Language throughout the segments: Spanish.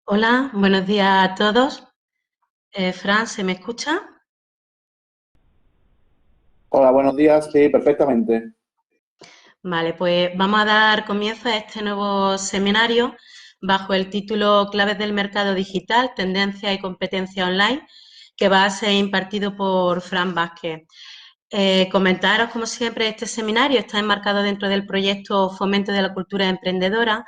Hola, buenos días a todos. Fran, ¿se me escucha? Hola, buenos días. Sí, perfectamente. Vale, pues vamos a dar comienzo a este nuevo seminario bajo el título Claves del mercado digital, tendencia y competencia online, que va a ser impartido por Fran Vázquez. Comentaros, como siempre, este seminario está enmarcado dentro del proyecto Fomento de la Cultura Emprendedora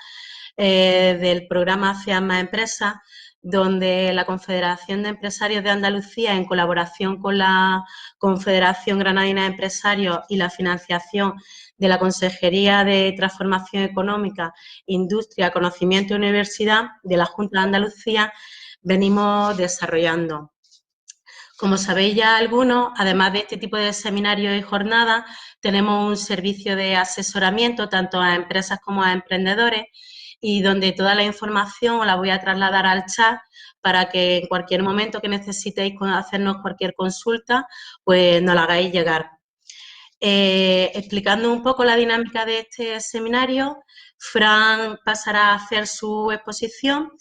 del programa Hacia Más Empresas, donde la Confederación de Empresarios de Andalucía, en colaboración con la Confederación Granadina de Empresarios y la financiación de la Consejería de Transformación Económica, Industria, Conocimiento y Universidad de la Junta de Andalucía, venimos desarrollando. Como sabéis ya algunos, además de este tipo de seminarios y jornadas, tenemos un servicio de asesoramiento tanto a empresas como a emprendedores y donde toda la información os la voy a trasladar al chat para que en cualquier momento que necesitéis hacernos cualquier consulta, pues nos la hagáis llegar. Explicando un poco la dinámica de este seminario, Fran pasará a hacer su exposición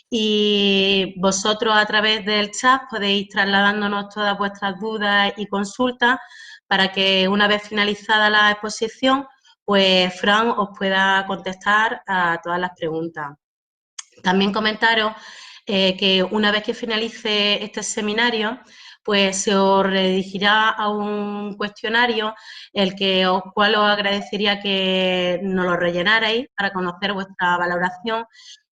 y vosotros a través del chat podéis ir trasladándonos todas vuestras dudas y consultas para que una vez finalizada la exposición, pues Fran os pueda contestar a todas las preguntas. También comentaros que una vez que finalice este seminario, pues se os redirigirá a un cuestionario, cual os agradecería que nos lo rellenarais para conocer vuestra valoración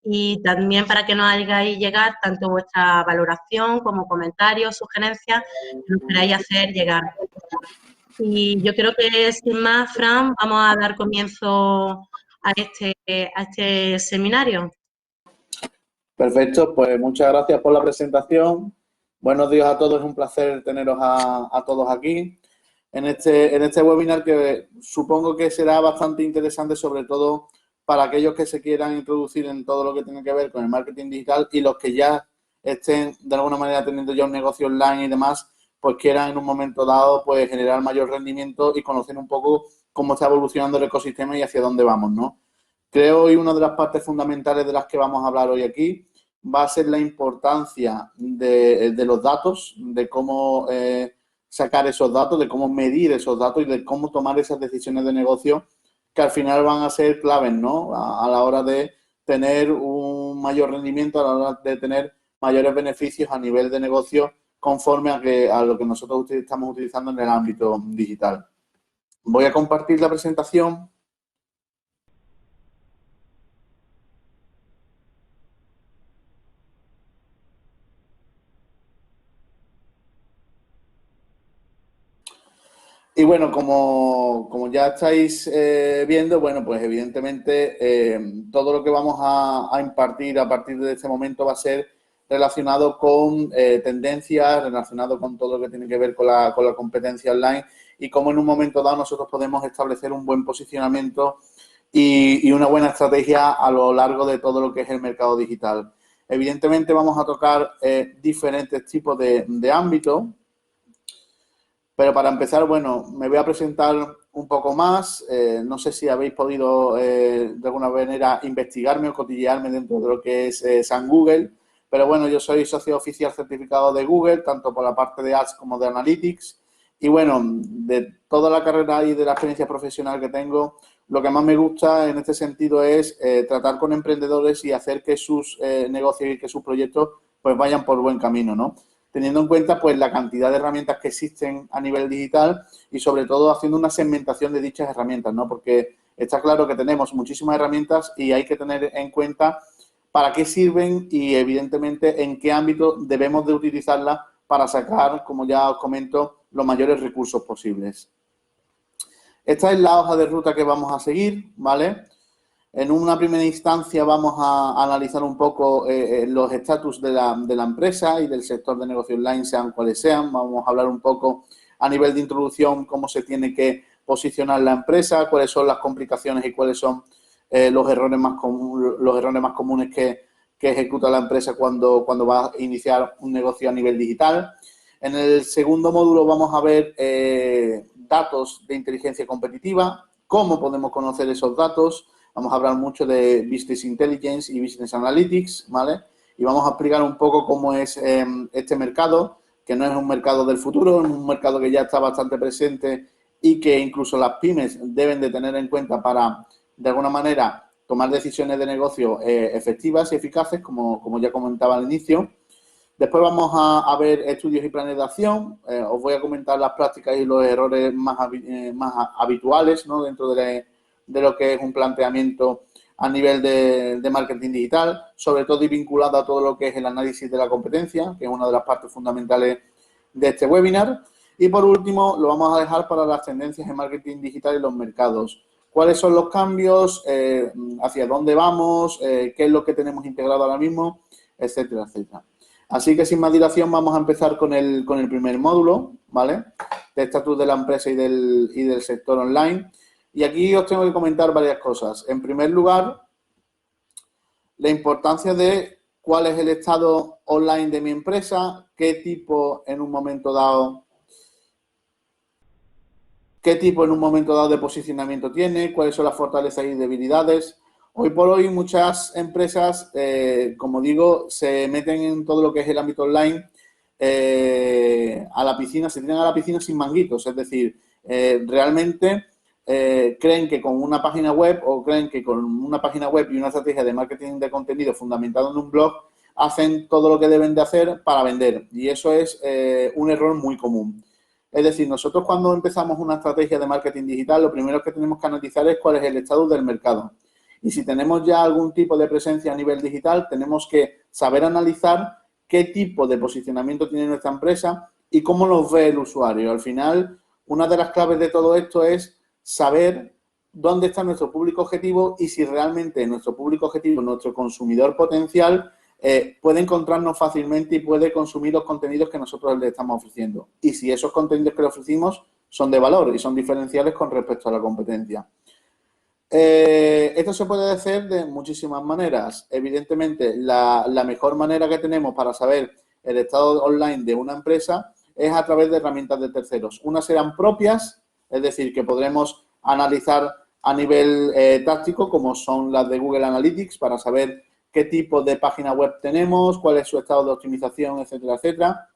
y también para que nos hagáis llegar tanto vuestra valoración como comentarios, sugerencias que nos queráis hacer llegar. Y yo creo que sin más, Fran, vamos a dar comienzo a este seminario. Perfecto, pues muchas gracias por la presentación. Buenos días a todos, es un placer teneros a todos aquí en este webinar que supongo que será bastante interesante, sobre todo para aquellos que se quieran introducir en todo lo que tiene que ver con el marketing digital y los que ya estén de alguna manera teniendo ya un negocio online y demás, pues quieran en un momento dado pues generar mayor rendimiento y conocer un poco cómo está evolucionando el ecosistema y hacia dónde vamos, ¿no? Creo que una de las partes fundamentales de las que vamos a hablar hoy aquí va a ser la importancia de los datos, de cómo sacar esos datos, de cómo medir esos datos y de cómo tomar esas decisiones de negocio que al final van a ser claves, ¿no? A la hora de tener un mayor rendimiento, a la hora de tener mayores beneficios a nivel de negocio conforme a lo que nosotros estamos utilizando en el ámbito digital. Voy a compartir la presentación. Y bueno, como ya estáis viendo, bueno, pues evidentemente todo lo que vamos a impartir a partir de este momento va a ser relacionado con tendencias, relacionado con todo lo que tiene que ver con la competencia online y cómo en un momento dado nosotros podemos establecer un buen posicionamiento y una buena estrategia a lo largo de todo lo que es el mercado digital. Evidentemente vamos a tocar diferentes tipos de ámbitos. Pero para empezar, bueno, me voy a presentar un poco más. No sé si habéis podido de alguna manera investigarme o cotillearme dentro de lo que es San Google. Pero bueno, yo soy socio oficial certificado de Google, tanto por la parte de Ads como de Analytics. Y bueno, de toda la carrera y de la experiencia profesional que tengo, lo que más me gusta en este sentido es tratar con emprendedores y hacer que sus negocios y que sus proyectos pues vayan por buen camino, ¿no? Teniendo en cuenta pues la cantidad de herramientas que existen a nivel digital y sobre todo haciendo una segmentación de dichas herramientas, ¿no? Porque está claro que tenemos muchísimas herramientas y hay que tener en cuenta para qué sirven y evidentemente en qué ámbito debemos de utilizarlas para sacar, como ya os comento, los mayores recursos posibles. Esta es la hoja de ruta que vamos a seguir, ¿vale? En una primera instancia vamos a analizar un poco los estatus de la empresa y del sector de negocio online, sean cuales sean. Vamos a hablar un poco a nivel de introducción cómo se tiene que posicionar la empresa, cuáles son las complicaciones y cuáles son los errores más comunes que ejecuta la empresa cuando va a iniciar un negocio a nivel digital. En el segundo módulo vamos a ver datos de inteligencia competitiva, cómo podemos conocer esos datos. Vamos a hablar mucho de Business Intelligence y Business Analytics, ¿vale? y vamos a explicar un poco cómo es este mercado, que no es un mercado del futuro, es un mercado que ya está bastante presente y que incluso las pymes deben de tener en cuenta para, de alguna manera, tomar decisiones de negocio efectivas y eficaces, como ya comentaba al inicio. Después vamos a ver estudios y planes de acción. Os voy a comentar las prácticas y los errores más habituales, ¿no?, dentro de lo que es un planteamiento a nivel de marketing digital, sobre todo y vinculado a todo lo que es el análisis de la competencia, que es una de las partes fundamentales de este webinar. Y por último, lo vamos a dejar para las tendencias en marketing digital y los mercados. ¿Cuáles son los cambios? ¿Hacia dónde vamos? ¿Qué es lo que tenemos integrado ahora mismo? Etcétera, etcétera. Así que sin más dilación vamos a empezar con el primer módulo, ¿vale? De estatus de la empresa y del sector online. Y aquí os tengo que comentar varias cosas. En primer lugar, la importancia de cuál es el estado online de mi empresa, qué tipo en un momento dado de posicionamiento tiene, cuáles son las fortalezas y debilidades. Hoy por hoy muchas empresas, como digo, se meten en todo lo que es el ámbito online a la piscina, se tiran a la piscina sin manguitos, es decir, realmente creen que con una página web y una estrategia de marketing de contenido fundamentado en un blog hacen todo lo que deben de hacer para vender, y eso es un error muy común. Es decir, nosotros cuando empezamos una estrategia de marketing digital, lo primero que tenemos que analizar es cuál es el estado del mercado. Y si tenemos ya algún tipo de presencia a nivel digital, tenemos que saber analizar qué tipo de posicionamiento tiene nuestra empresa y cómo nos ve el usuario. Al final, una de las claves de todo esto es saber dónde está nuestro público objetivo y si realmente nuestro público objetivo, nuestro consumidor potencial, puede encontrarnos fácilmente y puede consumir los contenidos que nosotros le estamos ofreciendo. Y si esos contenidos que le ofrecimos son de valor y son diferenciales con respecto a la competencia. Esto se puede hacer de muchísimas maneras. Evidentemente, la mejor manera que tenemos para saber el estado online de una empresa es a través de herramientas de terceros. Unas serán propias, es decir, que podremos analizar a nivel táctico, como son las de Google Analytics, para saber qué tipo de página web tenemos, cuál es su estado de optimización, etcétera, etcétera.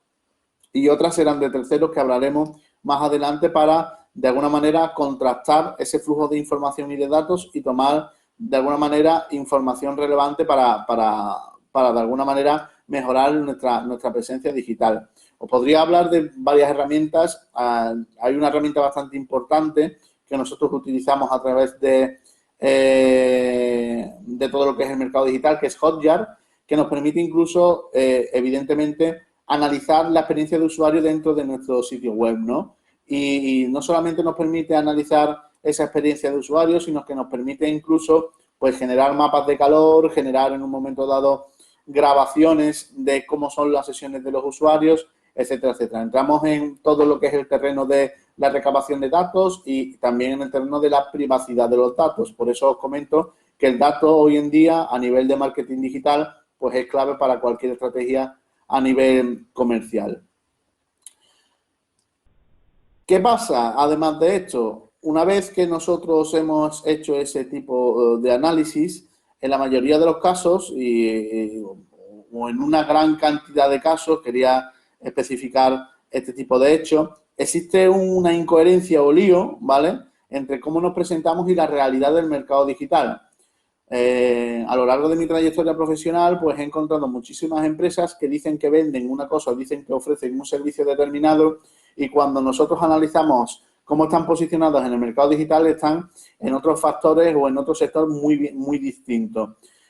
Y otras serán de terceros que hablaremos más adelante para, de alguna manera, contrastar ese flujo de información y de datos y tomar, de alguna manera, información relevante para de alguna manera, mejorar nuestra presencia digital. Os podría hablar de varias herramientas. Hay una herramienta bastante importante que nosotros utilizamos a través de todo lo que es el mercado digital, que es Hotjar, que nos permite incluso, evidentemente, analizar la experiencia de usuario dentro de nuestro sitio web, ¿no? Y no solamente nos permite analizar esa experiencia de usuario, sino que nos permite incluso, pues, generar mapas de calor, generar en un momento dado grabaciones de cómo son las sesiones de los usuarios, etcétera, etcétera. Entramos en todo lo que es el terreno de la recabación de datos y también en el terreno de la privacidad de los datos. Por eso os comento que el dato hoy en día a nivel de marketing digital pues es clave para cualquier estrategia a nivel comercial. ¿Qué pasa? Además de esto, una vez que nosotros hemos hecho ese tipo de análisis, en la mayoría de los casos o en una gran cantidad de casos, quería especificar este tipo de hechos, existe una incoherencia o lío, ¿vale?, entre cómo nos presentamos y la realidad del mercado digital. A lo largo de mi trayectoria profesional, pues he encontrado muchísimas empresas que dicen que venden una cosa o dicen que ofrecen un servicio determinado y cuando nosotros analizamos cómo están posicionados en el mercado digital están en otros factores o en otro sector muy distintos.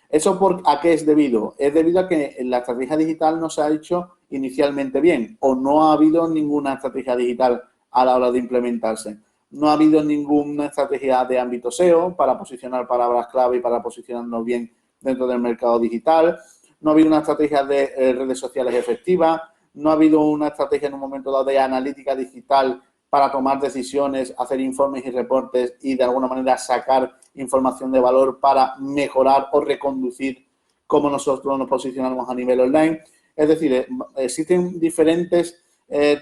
¿Eso a qué es debido? Es debido a que la estrategia digital no se ha hecho inicialmente bien o no ha habido ninguna estrategia digital a la hora de implementarse. No ha habido ninguna estrategia de ámbito SEO para posicionar palabras clave y para posicionarnos bien dentro del mercado digital. No ha habido una estrategia de redes sociales efectiva. No ha habido una estrategia en un momento dado de analítica digital para tomar decisiones, hacer informes y reportes y de alguna manera sacar información de valor para mejorar o reconducir cómo nosotros nos posicionamos a nivel online. Es decir, existen diferentes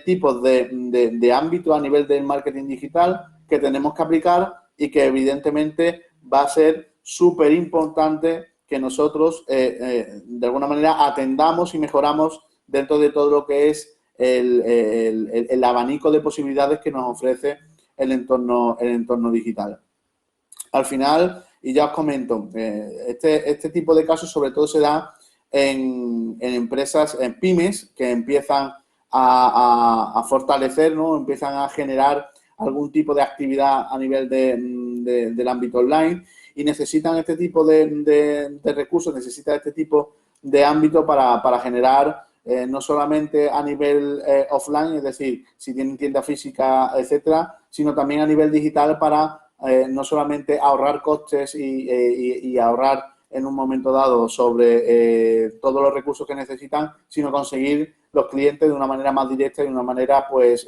tipos de ámbito a nivel del marketing digital que tenemos que aplicar y que evidentemente va a ser súper importante que nosotros, de alguna manera, atendamos y mejoramos dentro de todo lo que es el abanico de posibilidades que nos ofrece el entorno digital. Al final, y ya os comento, este tipo de casos sobre todo se da en empresas, en pymes, que empiezan a fortalecer, ¿no? Empiezan a generar algún tipo de actividad a nivel del ámbito online y necesitan este tipo de recursos, necesitan este tipo de ámbito para generar no solamente a nivel offline, es decir, si tienen tienda física, etcétera, sino también a nivel digital para no solamente ahorrar costes y ahorrar en un momento dado sobre todos los recursos que necesitan, sino conseguir los clientes de una manera más directa y de una manera pues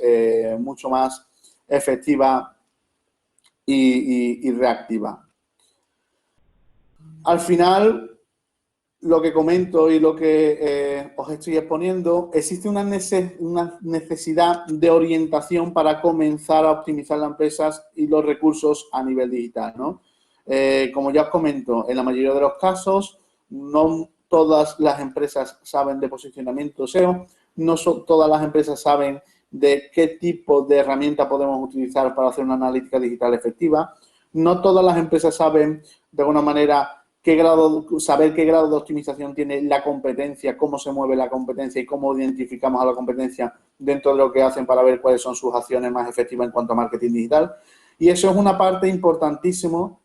mucho más efectiva y reactiva. Al final, lo que comento y lo que os estoy exponiendo, existe una necesidad de orientación para comenzar a optimizar las empresas y los recursos a nivel digital, ¿no? Como ya os comento, en la mayoría de los casos, no todas las empresas saben de posicionamiento SEO, no todas las empresas saben de qué tipo de herramienta podemos utilizar para hacer una analítica digital efectiva, no todas las empresas saben, de alguna manera, saber qué grado de optimización tiene la competencia, cómo se mueve la competencia y cómo identificamos a la competencia dentro de lo que hacen para ver cuáles son sus acciones más efectivas en cuanto a marketing digital. Y eso es una parte importantísima,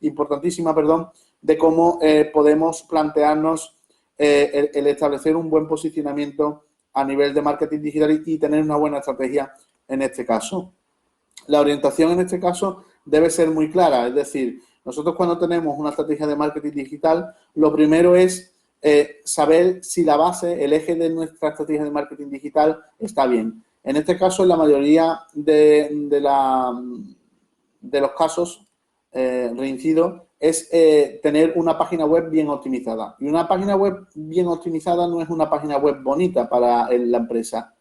de cómo podemos plantearnos el establecer un buen posicionamiento a nivel de marketing digital y tener una buena estrategia en este caso. La orientación en este caso debe ser muy clara, es decir, nosotros cuando tenemos una estrategia de marketing digital, lo primero es saber si la base, el eje de nuestra estrategia de marketing digital está bien. En este caso, en la mayoría de los casos, reincido, es tener una página web bien optimizada. Y una página web bien optimizada no es una página web bonita para la empresa.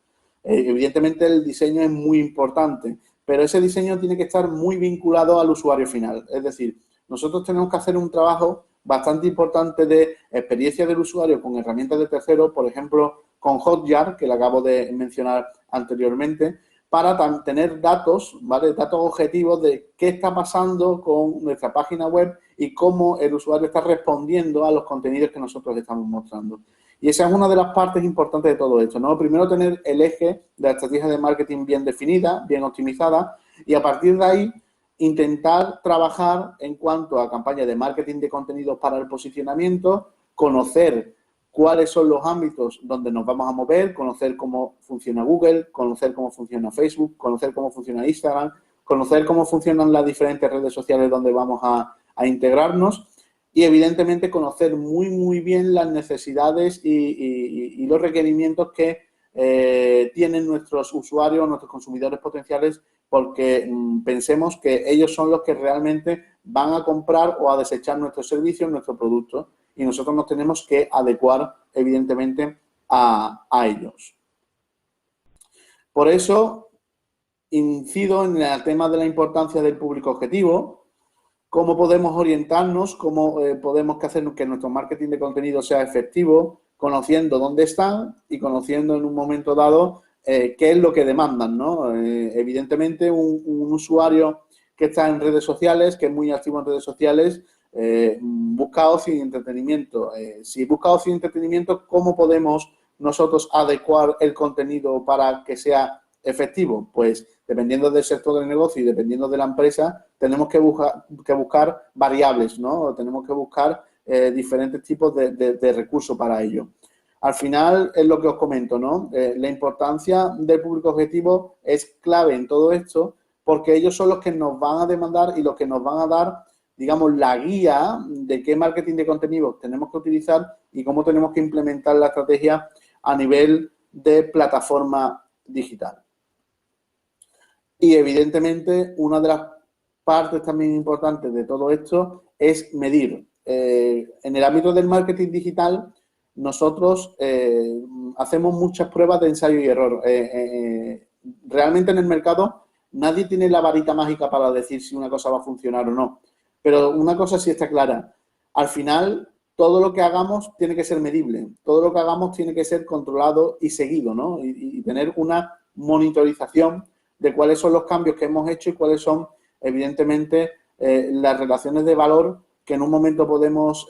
Evidentemente, el diseño es muy importante, pero ese diseño tiene que estar muy vinculado al usuario final. Es decir, nosotros tenemos que hacer un trabajo bastante importante de experiencia del usuario con herramientas de terceros, por ejemplo, con Hotjar, que le acabo de mencionar anteriormente, para tener datos, ¿vale? Datos objetivos de qué está pasando con nuestra página web y cómo el usuario está respondiendo a los contenidos que nosotros estamos mostrando. Y esa es una de las partes importantes de todo esto, ¿no? Primero, tener el eje de la estrategia de marketing bien definida, bien optimizada, y a partir de ahí intentar trabajar en cuanto a campañas de marketing de contenidos para el posicionamiento, conocer cuáles son los ámbitos donde nos vamos a mover, conocer cómo funciona Google, conocer cómo funciona Facebook, conocer cómo funciona Instagram, conocer cómo funcionan las diferentes redes sociales donde vamos a integrarnos y, evidentemente, conocer muy bien las necesidades y los requerimientos que tienen nuestros usuarios, nuestros consumidores potenciales, porque pensemos que ellos son los que realmente van a comprar o a desechar nuestros servicios, nuestros productos, y nosotros nos tenemos que adecuar, evidentemente, a ellos. Por eso, incido en el tema de la importancia del público objetivo, cómo podemos orientarnos, cómo podemos hacer que nuestro marketing de contenido sea efectivo, conociendo dónde están y conociendo en un momento dado qué es lo que demandan, ¿no? Evidentemente, un usuario que está en redes sociales, que es muy activo en redes sociales, busca ocio y entretenimiento. Si busca ocio y entretenimiento, ¿cómo podemos nosotros adecuar el contenido para que sea efectivo? Pues dependiendo del sector del negocio y dependiendo de la empresa, tenemos que buscar variables, ¿no? Tenemos que buscar diferentes tipos de recursos para ello. Al final, es lo que os comento, ¿no? La importancia del público objetivo es clave en todo esto porque ellos son los que nos van a demandar y los que nos van a dar, digamos, la guía de qué marketing de contenido tenemos que utilizar y cómo tenemos que implementar la estrategia a nivel de plataforma digital. Y, evidentemente, una de las partes también importantes de todo esto es medir. En el ámbito del marketing digital, nosotros hacemos muchas pruebas de ensayo y error. Realmente en el mercado nadie tiene la varita mágica para decir si una cosa va a funcionar o no. Pero una cosa sí está clara. Al final, todo lo que hagamos tiene que ser medible, todo lo que hagamos tiene que ser controlado y seguido, ¿no? Y tener una monitorización de cuáles son los cambios que hemos hecho y cuáles son, evidentemente, las relaciones de valor que en un momento podemos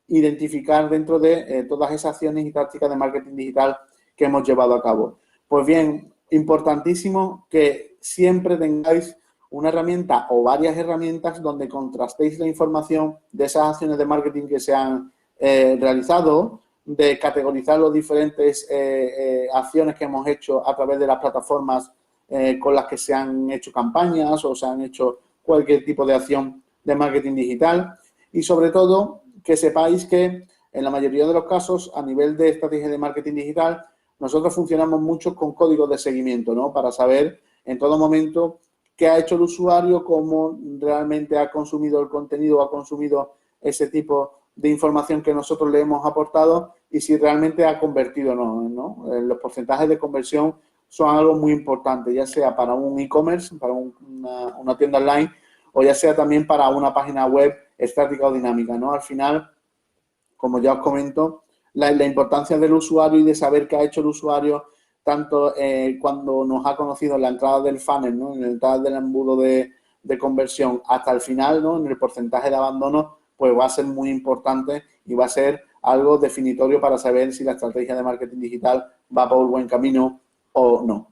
identificar dentro de todas esas acciones y tácticas de marketing digital que hemos llevado a cabo. Pues bien, importantísimo que siempre tengáis una herramienta o varias herramientas donde contrastéis la información de esas acciones de marketing que se han realizado, de categorizar las diferentes acciones que hemos hecho a través de las plataformas con las que se han hecho campañas o se han hecho cualquier tipo de acción de marketing digital y sobre todo que sepáis que en la mayoría de los casos a nivel de estrategia de marketing digital nosotros funcionamos mucho con códigos de seguimiento, ¿no? Para saber en todo momento qué ha hecho el usuario, cómo realmente ha consumido el contenido, ha consumido ese tipo de información que nosotros le hemos aportado y si realmente ha convertido o no, ¿no? Los porcentajes de conversión son algo muy importante, ya sea para un e-commerce, para una tienda online o ya sea también para una página web estática o dinámica, ¿no? Al final, como ya os comento, la importancia del usuario y de saber qué ha hecho el usuario tanto cuando nos ha conocido en la entrada del funnel, ¿no? En la entrada del embudo de conversión hasta el final, ¿no? En el porcentaje de abandono, pues va a ser muy importante y va a ser algo definitorio para saber si la estrategia de marketing digital va por buen camino o no.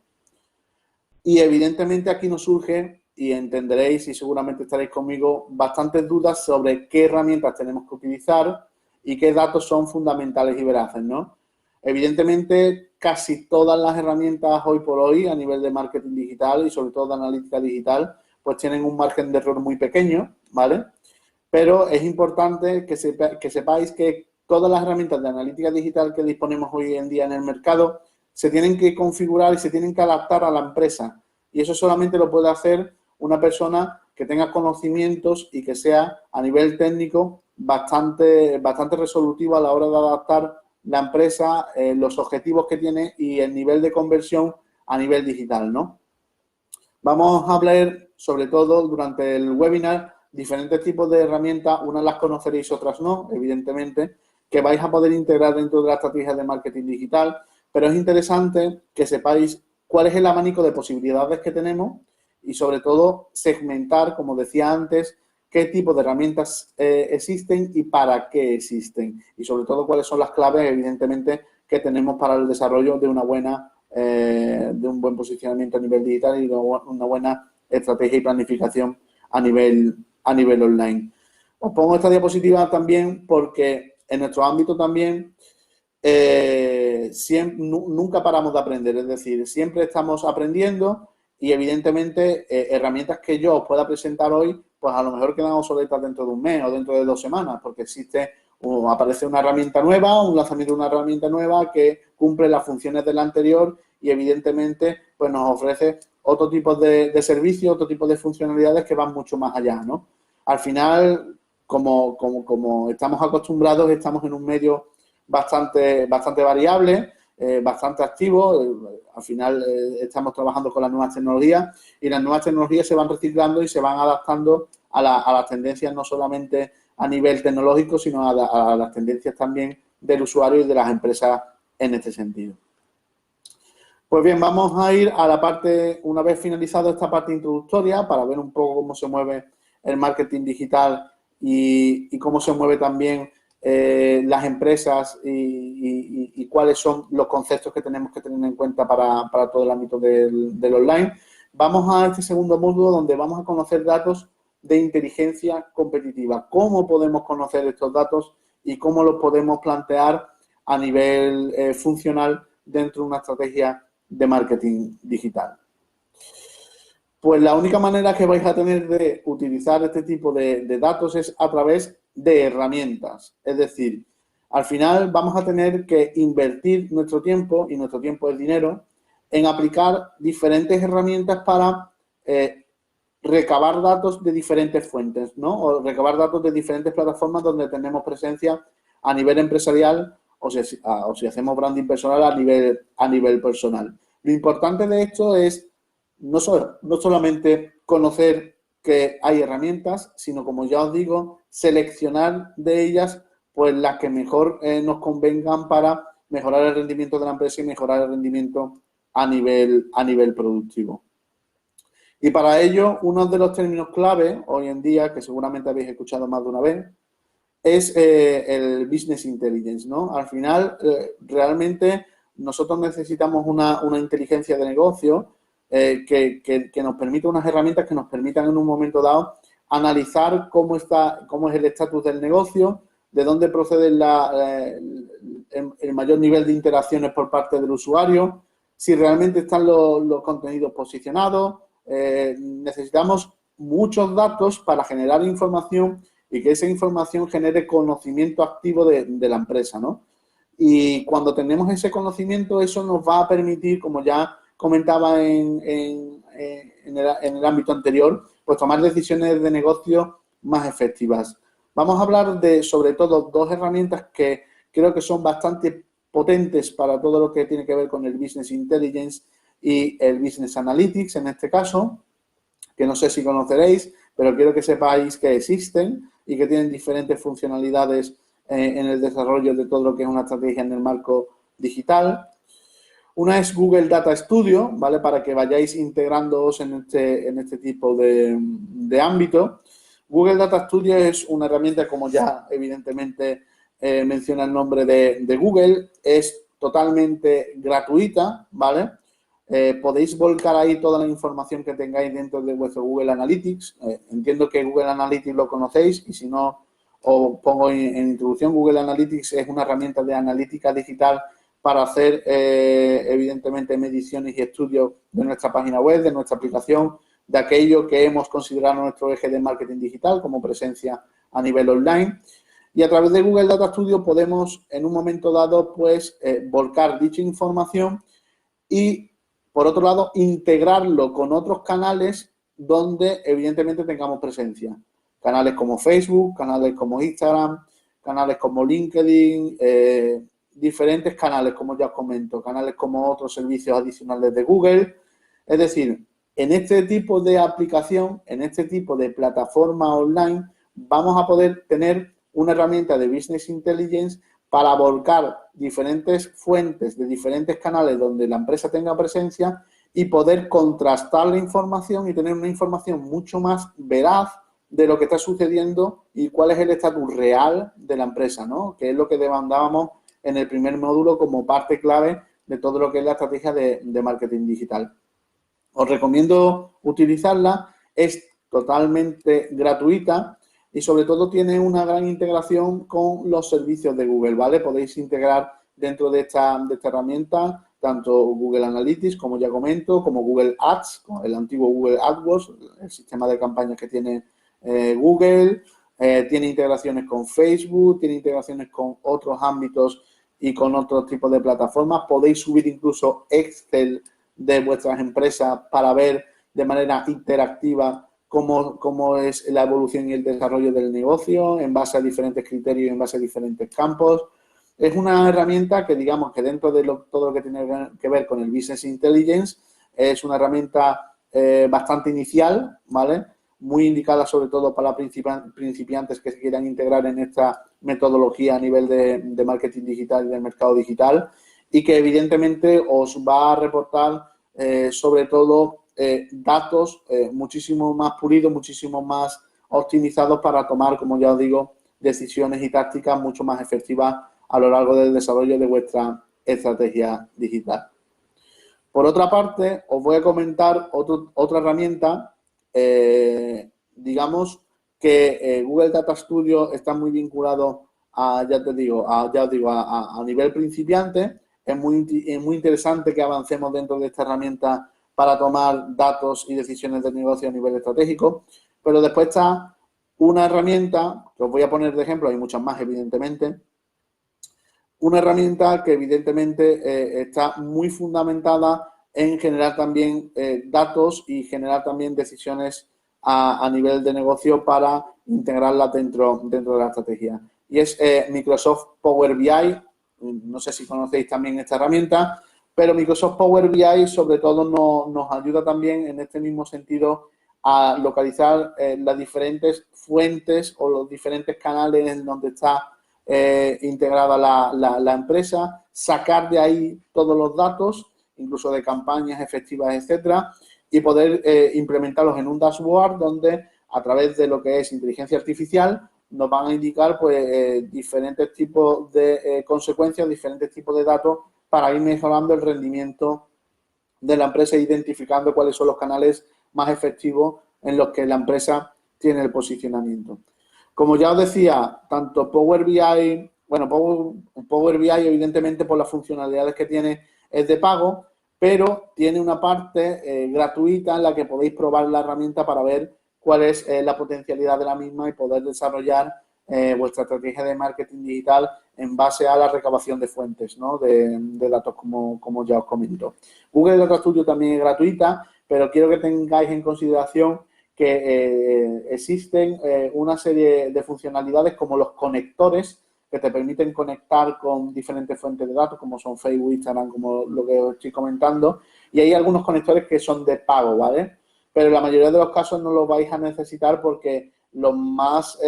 Y evidentemente aquí nos surge, y entenderéis y seguramente estaréis conmigo, bastantes dudas sobre qué herramientas tenemos que utilizar y qué datos son fundamentales y veraces, ¿no? Evidentemente, casi todas las herramientas hoy por hoy a nivel de marketing digital y sobre todo de analítica digital, pues tienen un margen de error muy pequeño, ¿vale? Pero es importante que sepáis que todas las herramientas de analítica digital que disponemos hoy en día en el mercado se tienen que configurar y se tienen que adaptar a la empresa. Y eso solamente lo puede hacer una persona que tenga conocimientos y que sea a nivel técnico bastante resolutivo a la hora de adaptar la empresa, los objetivos que tiene y el nivel de conversión a nivel digital, ¿no? Vamos a hablar, sobre todo durante el webinar, diferentes tipos de herramientas, unas las conoceréis, otras no, evidentemente, que vais a poder integrar dentro de la estrategia de marketing digital, pero es interesante que sepáis cuál es el abanico de posibilidades que tenemos y, sobre todo, segmentar, como decía antes, qué tipo de herramientas existen y para qué existen. Y, sobre todo, cuáles son las claves, evidentemente, que tenemos para el desarrollo de de un buen posicionamiento a nivel digital y de una buena estrategia y planificación a nivel online. Os pongo esta diapositiva también porque en nuestro ámbito también nunca paramos de aprender, es decir, siempre estamos aprendiendo y evidentemente herramientas que yo os pueda presentar hoy, pues a lo mejor quedan obsoletas dentro de un mes o dentro de 2 semanas, porque aparece una herramienta nueva, un lanzamiento de una herramienta nueva que cumple las funciones de la anterior y evidentemente pues nos ofrece otro tipo de servicios, otro tipo de funcionalidades que van mucho más allá, ¿no? Al final, como estamos acostumbrados, estamos en un medio bastante variable, bastante activo. Al final estamos trabajando con las nuevas tecnologías y las nuevas tecnologías se van reciclando y se van adaptando a las tendencias no solamente a nivel tecnológico, sino a las tendencias también del usuario y de las empresas en este sentido. Pues bien, vamos a ir a la parte, una vez finalizado esta parte introductoria, para ver un poco cómo se mueve el marketing digital y cómo se mueve también las empresas y cuáles son los conceptos que tenemos que tener en cuenta para todo el ámbito del online. Vamos a este segundo módulo donde vamos a conocer datos de inteligencia competitiva. ¿Cómo podemos conocer estos datos y cómo los podemos plantear a nivel funcional dentro de una estrategia de marketing digital? Pues la única manera que vais a tener de utilizar este tipo de datos es a través de herramientas. Es decir, al final vamos a tener que invertir nuestro tiempo, y nuestro tiempo es dinero, en aplicar diferentes herramientas para recabar datos de diferentes fuentes, ¿no? O recabar datos de diferentes plataformas donde tenemos presencia a nivel empresarial o si hacemos branding personal a nivel personal. Lo importante de esto es no solamente conocer que hay herramientas, sino, como ya os digo, seleccionar de ellas pues las que mejor nos convengan para mejorar el rendimiento de la empresa y mejorar el rendimiento a nivel productivo. Y para ello, uno de los términos clave hoy en día, que seguramente habéis escuchado más de una vez, es el Business Intelligence, ¿no? Al final, realmente nosotros necesitamos una inteligencia de negocio que nos permita unas herramientas que nos permitan en un momento dado analizar cómo es el estatus del negocio, de dónde procede el mayor nivel de interacciones por parte del usuario, si realmente están los contenidos posicionados. Necesitamos muchos datos para generar información y que esa información genere conocimiento activo de la empresa, ¿no? Y cuando tenemos ese conocimiento, eso nos va a permitir, como ya comentaba en el ámbito anterior, pues tomar decisiones de negocio más efectivas. Vamos a hablar de, sobre todo, dos herramientas que creo que son bastante potentes para todo lo que tiene que ver con el Business Intelligence y el Business Analytics, en este caso, que no sé si conoceréis, pero quiero que sepáis que existen y que tienen diferentes funcionalidades en el desarrollo de todo lo que es una estrategia en el marco digital. Una es Google Data Studio, ¿vale? Para que vayáis integrándoos en este tipo de ámbito. Google Data Studio es una herramienta, como ya evidentemente menciona el nombre de Google, es totalmente gratuita, ¿vale? Podéis volcar ahí toda la información que tengáis dentro de vuestro Google Analytics. Entiendo que Google Analytics lo conocéis y si no, os pongo en introducción. Google Analytics es una herramienta de analítica digital para hacer, evidentemente, mediciones y estudios de nuestra página web, de nuestra aplicación, de aquello que hemos considerado nuestro eje de marketing digital como presencia a nivel online. Y a través de Google Data Studio podemos, en un momento dado, pues, volcar dicha información y, por otro lado, integrarlo con otros canales donde, evidentemente, tengamos presencia. Canales como Facebook, canales como Instagram, canales como LinkedIn, diferentes canales, como ya os comento, canales como otros servicios adicionales de Google. Es decir, en este tipo de aplicación, en este tipo de plataforma online, vamos a poder tener una herramienta de Business Intelligence para volcar diferentes fuentes de diferentes canales donde la empresa tenga presencia y poder contrastar la información y tener una información mucho más veraz de lo que está sucediendo y cuál es el estatus real de la empresa, ¿no? Que es lo que demandábamos en el primer módulo como parte clave de todo lo que es la estrategia de marketing digital. Os recomiendo utilizarla, es totalmente gratuita y sobre todo tiene una gran integración con los servicios de Google, ¿vale? Podéis integrar dentro de esta herramienta tanto Google Analytics, como ya comento, como Google Ads, el antiguo Google AdWords, el sistema de campañas que tiene Google, tiene integraciones con Facebook, tiene integraciones con otros ámbitos y con otros tipos de plataformas. Podéis subir incluso Excel de vuestras empresas para ver de manera interactiva cómo es la evolución y el desarrollo del negocio en base a diferentes criterios y en base a diferentes campos. Es una herramienta que, digamos, que dentro de todo lo que tiene que ver con el Business Intelligence, es una herramienta bastante inicial, ¿vale? Muy indicada sobre todo para principiantes que se quieran integrar en esta metodología a nivel de marketing digital y del mercado digital y que evidentemente os va a reportar sobre todo datos muchísimo más pulidos, muchísimo más optimizados para tomar, como ya os digo, decisiones y tácticas mucho más efectivas a lo largo del desarrollo de vuestra estrategia digital. Por otra parte, os voy a comentar otra herramienta, digamos que Google Data Studio está muy vinculado a, ya os digo, a nivel principiante. Es muy interesante que avancemos dentro de esta herramienta para tomar datos y decisiones de negocio a nivel estratégico, pero después está una herramienta, que os voy a poner de ejemplo, hay muchas más evidentemente, una herramienta que evidentemente está muy fundamentada en generar también datos y generar también decisiones a nivel de negocio para integrarla dentro de la estrategia. Y es Microsoft Power BI. No sé si conocéis también esta herramienta, pero Microsoft Power BI sobre todo nos ayuda también en este mismo sentido a localizar las diferentes fuentes o los diferentes canales en donde está integrada la empresa, sacar de ahí todos los datos, incluso de campañas efectivas, etcétera, y poder implementarlos en un dashboard donde a través de lo que es inteligencia artificial nos van a indicar pues diferentes tipos de consecuencias, diferentes tipos de datos para ir mejorando el rendimiento de la empresa, identificando cuáles son los canales más efectivos en los que la empresa tiene el posicionamiento. Como ya os decía, tanto Power BI, bueno, Power BI evidentemente por las funcionalidades que tiene es de pago, pero tiene una parte gratuita en la que podéis probar la herramienta para ver cuál es la potencialidad de la misma y poder desarrollar vuestra estrategia de marketing digital en base a la recabación de fuentes, ¿no? de datos, como ya os comento. Google Data Studio también es gratuita, pero quiero que tengáis en consideración que existen una serie de funcionalidades como los conectores que te permiten conectar con diferentes fuentes de datos, como son Facebook, Instagram, como lo que os estoy comentando, y hay algunos conectores que son de pago, ¿vale? Pero en la mayoría de los casos no los vais a necesitar porque los más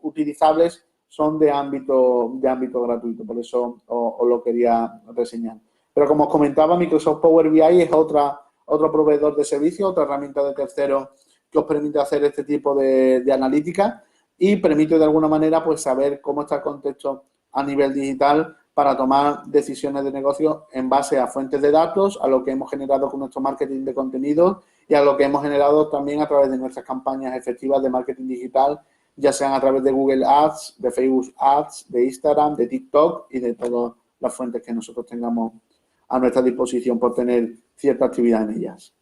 utilizables son de ámbito gratuito, por eso os lo quería reseñar. Pero como os comentaba, Microsoft Power BI es otro proveedor de servicio, otra herramienta de tercero que os permite hacer este tipo de analítica y permite de alguna manera pues saber cómo está el contexto a nivel digital para tomar decisiones de negocio en base a fuentes de datos, a lo que hemos generado con nuestro marketing de contenidos y a lo que hemos generado también a través de nuestras campañas efectivas de marketing digital, ya sean a través de Google Ads, de Facebook Ads, de Instagram, de TikTok y de todas las fuentes que nosotros tengamos a nuestra disposición por tener cierta actividad en ellas.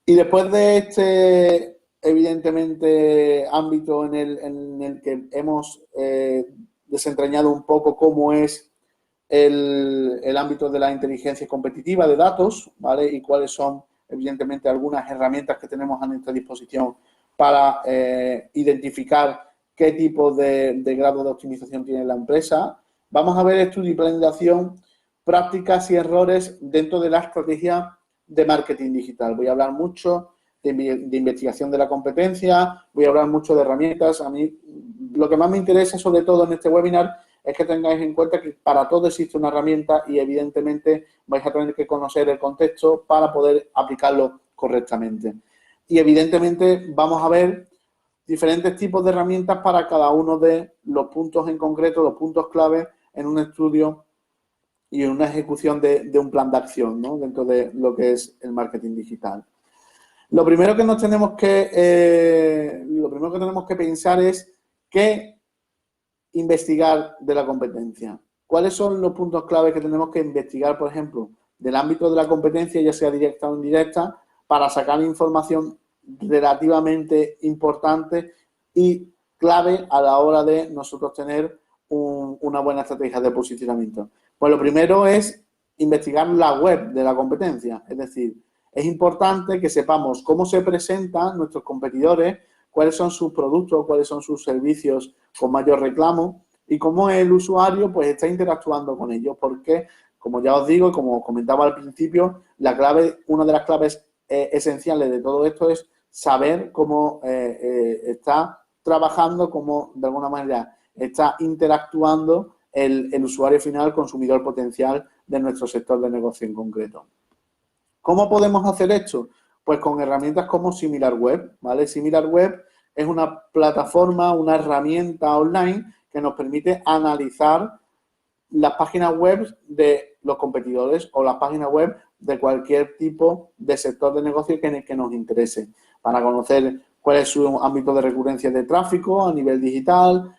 Y después de este, evidentemente, ámbito en el que hemos desentrañado un poco cómo es el ámbito de la inteligencia competitiva de datos, ¿vale? Y cuáles son, evidentemente, algunas herramientas que tenemos a nuestra disposición para identificar qué tipo de grado de optimización tiene la empresa. Vamos a ver estudio y planificación, prácticas y errores dentro de la estrategia de marketing digital. Voy a hablar mucho de investigación de la competencia, voy a hablar mucho de herramientas. A mí lo que más me interesa, sobre todo en este webinar, es que tengáis en cuenta que para todo existe una herramienta y evidentemente vais a tener que conocer el contexto para poder aplicarlo correctamente. Y evidentemente vamos a ver diferentes tipos de herramientas para cada uno de los puntos en concreto, los puntos clave en un estudio y en una ejecución de un plan de acción, ¿no? Dentro de lo que es el marketing digital. Lo primero que tenemos que pensar es qué investigar de la competencia. ¿Cuáles son los puntos clave que tenemos que investigar, por ejemplo, del ámbito de la competencia, ya sea directa o indirecta, para sacar información relativamente importante y clave a la hora de nosotros tener una buena estrategia de posicionamiento? Pues lo primero es investigar la web de la competencia, es decir, es importante que sepamos cómo se presentan nuestros competidores, cuáles son sus productos, cuáles son sus servicios con mayor reclamo y cómo el usuario pues está interactuando con ellos, porque como ya os digo y como comentaba al principio, una de las claves esenciales de todo esto es saber cómo está trabajando, cómo de alguna manera está interactuando el usuario final, consumidor potencial de nuestro sector de negocio en concreto. ¿Cómo podemos hacer esto? Pues con herramientas como SimilarWeb, ¿vale? SimilarWeb es una plataforma, una herramienta online que nos permite analizar las páginas web de los competidores o las páginas web de cualquier tipo de sector de negocio que nos interese, para conocer cuál es su ámbito de recurrencia de tráfico a nivel digital,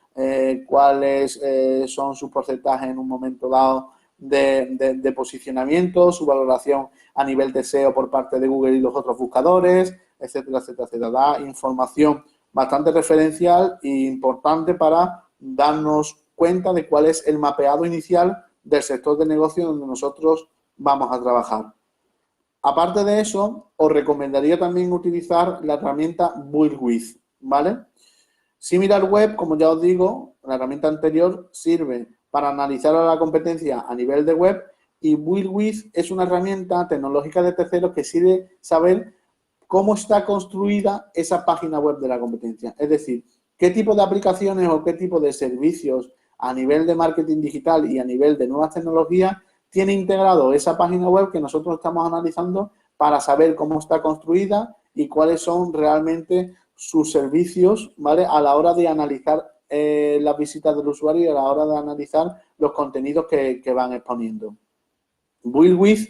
cuáles son sus porcentajes en un momento dado de posicionamiento, su valoración a nivel de SEO por parte de Google y los otros buscadores, etcétera, etcétera, etcétera. Da información bastante referencial e importante para darnos cuenta de cuál es el mapeado inicial del sector de negocio donde nosotros vamos a trabajar. Aparte de eso, os recomendaría también utilizar la herramienta BuildWith, ¿vale? SimilarWeb, como ya os digo, la herramienta anterior sirve para analizar a la competencia a nivel de web y BuildWith es una herramienta tecnológica de terceros que sirve saber cómo está construida esa página web de la competencia. Es decir, qué tipo de aplicaciones o qué tipo de servicios a nivel de marketing digital y a nivel de nuevas tecnologías tiene integrado esa página web que nosotros estamos analizando para saber cómo está construida y cuáles son realmente sus servicios, ¿vale? A la hora de analizar las visitas del usuario y a la hora de analizar los contenidos que van exponiendo. BuildWith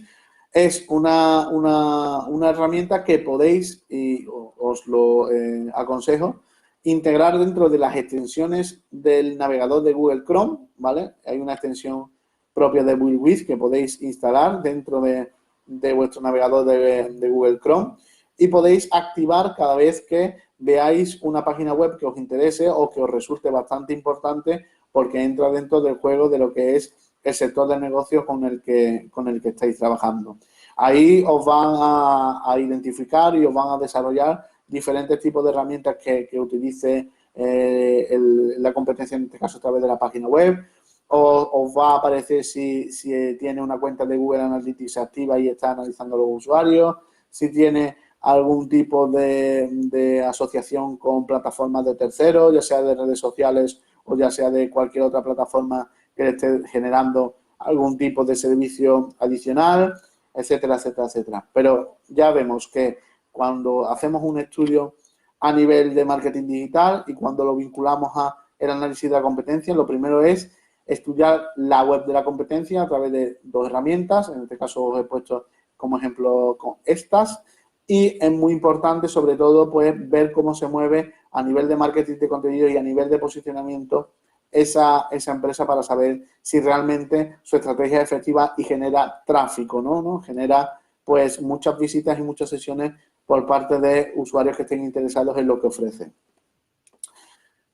es una herramienta que podéis, y os lo aconsejo, integrar dentro de las extensiones del navegador de Google Chrome, ¿vale? Hay una extensión propia de BuildWith que podéis instalar dentro de vuestro navegador de Google Chrome y podéis activar cada vez que veáis una página web que os interese o que os resulte bastante importante porque entra dentro del juego de lo que es el sector de negocio con el que estáis trabajando. Ahí os van a identificar y os van a desarrollar diferentes tipos de herramientas que utilice la competencia, en este caso a través de la página web. Os va a aparecer si tiene una cuenta de Google Analytics activa y está analizando los usuarios, si tiene algún tipo de asociación con plataformas de terceros, ya sea de redes sociales o ya sea de cualquier otra plataforma que le esté generando algún tipo de servicio adicional, etcétera, etcétera, etcétera. Pero ya vemos que cuando hacemos un estudio a nivel de marketing digital y cuando lo vinculamos a el análisis de la competencia, lo primero es estudiar la web de la competencia a través de dos herramientas, en este caso os he puesto como ejemplo con estas, y es muy importante sobre todo pues ver cómo se mueve a nivel de marketing de contenido y a nivel de posicionamiento esa empresa para saber si realmente su estrategia es efectiva y genera tráfico, ¿no? Genera pues muchas visitas y muchas sesiones por parte de usuarios que estén interesados en lo que ofrece.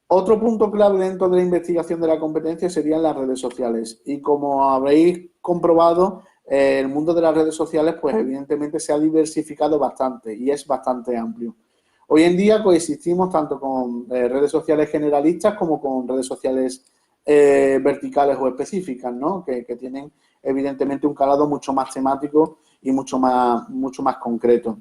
Otro punto clave dentro de la investigación de la competencia serían las redes sociales. Y como habréis comprobado, el mundo de las redes sociales, pues evidentemente se ha diversificado bastante y es bastante amplio. Hoy en día coexistimos tanto con redes sociales generalistas como con redes sociales verticales o específicas, ¿no? Que tienen evidentemente un calado mucho más temático y mucho más concreto.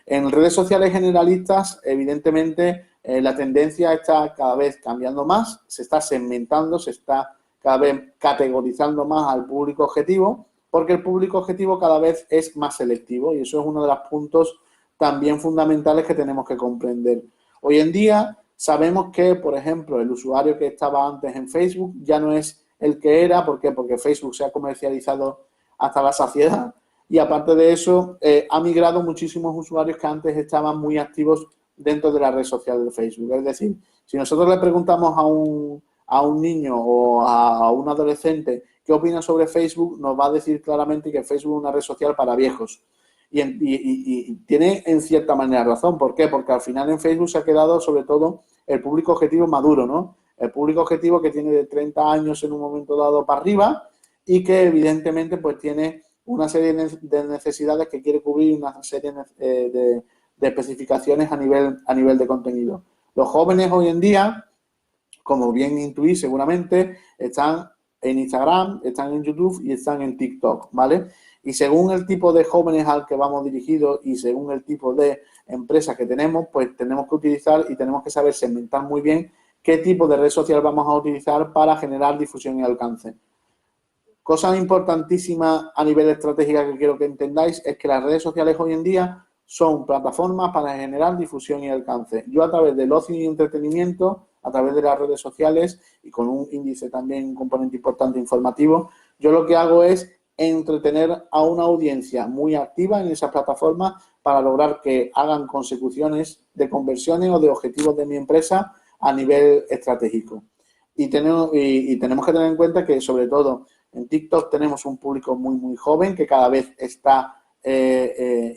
En redes sociales generalistas, evidentemente, la tendencia está cada vez cambiando más, se está segmentando, se está cada vez categorizando más al público objetivo, porque el público objetivo cada vez es más selectivo y eso es uno de los puntos también fundamentales que tenemos que comprender. Hoy en día sabemos que, por ejemplo, el usuario que estaba antes en Facebook ya no es el que era. ¿Por qué? Porque Facebook se ha comercializado hasta la saciedad y aparte de eso ha migrado muchísimos usuarios que antes estaban muy activos dentro de la red social de Facebook. Es decir, si nosotros le preguntamos a un niño o a un adolescente qué opina sobre Facebook, nos va a decir claramente que Facebook es una red social para viejos. Y tiene en cierta manera razón. ¿Por qué? Porque al final en Facebook se ha quedado sobre todo el público objetivo maduro, ¿no? El público objetivo que tiene de 30 años en un momento dado para arriba y que evidentemente pues tiene una serie de necesidades que quiere cubrir, una serie de especificaciones a nivel de contenido. Los jóvenes hoy en día, como bien intuís seguramente, están en Instagram, están en YouTube y están en TikTok, ¿vale? Y según el tipo de jóvenes al que vamos dirigidos y según el tipo de empresas que tenemos, pues tenemos que utilizar y tenemos que saber segmentar muy bien qué tipo de red social vamos a utilizar para generar difusión y alcance. Cosa importantísima a nivel estratégico que quiero que entendáis es que las redes sociales hoy en día son plataformas para generar difusión y alcance. Yo a través del ocio y entretenimiento, a través de las redes sociales y con un índice también, un componente importante informativo, yo lo que hago es entretener a una audiencia muy activa en esas plataformas para lograr que hagan consecuciones de conversiones o de objetivos de mi empresa a nivel estratégico. Y tenemos que tener en cuenta que, sobre todo, en TikTok tenemos un público muy joven que cada vez está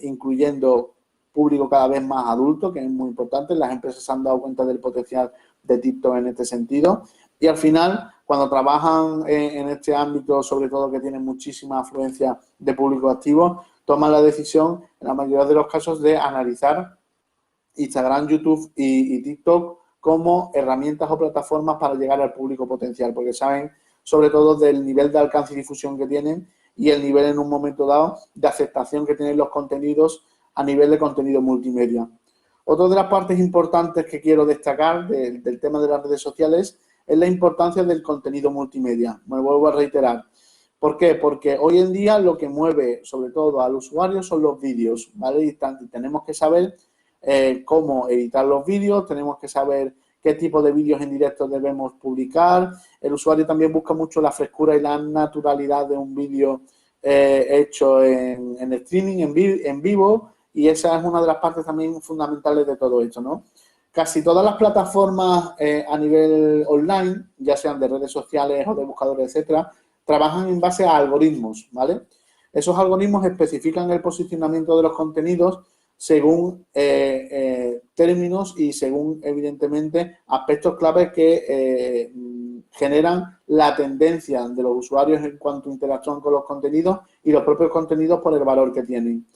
incluyendo público cada vez más adulto, que es muy importante. Las empresas se han dado cuenta del potencial de TikTok en este sentido. Y al final, cuando trabajan en este ámbito, sobre todo que tienen muchísima afluencia de público activo, toman la decisión, en la mayoría de los casos, de analizar Instagram, YouTube y TikTok como herramientas o plataformas para llegar al público potencial, porque saben sobre todo del nivel de alcance y difusión que tienen y el nivel en un momento dado de aceptación que tienen los contenidos a nivel de contenido multimedia. Otra de las partes importantes que quiero destacar del tema de las redes sociales es la importancia del contenido multimedia. Me vuelvo a reiterar. ¿Por qué? Porque hoy en día lo que mueve sobre todo al usuario son los vídeos, ¿vale? Y tenemos que saber cómo editar los vídeos, tenemos que saber qué tipo de vídeos en directo debemos publicar. El usuario también busca mucho la frescura y la naturalidad de un vídeo hecho en streaming, en vivo, y esa es una de las partes también fundamentales de todo esto, ¿no? Casi todas las plataformas a nivel online, ya sean de redes sociales o de buscadores, etcétera, trabajan en base a algoritmos, ¿vale? Esos algoritmos especifican el posicionamiento de los contenidos según términos y según, evidentemente, aspectos claves que generan la tendencia de los usuarios en cuanto interactúan con los contenidos y los propios contenidos por el valor que tienen.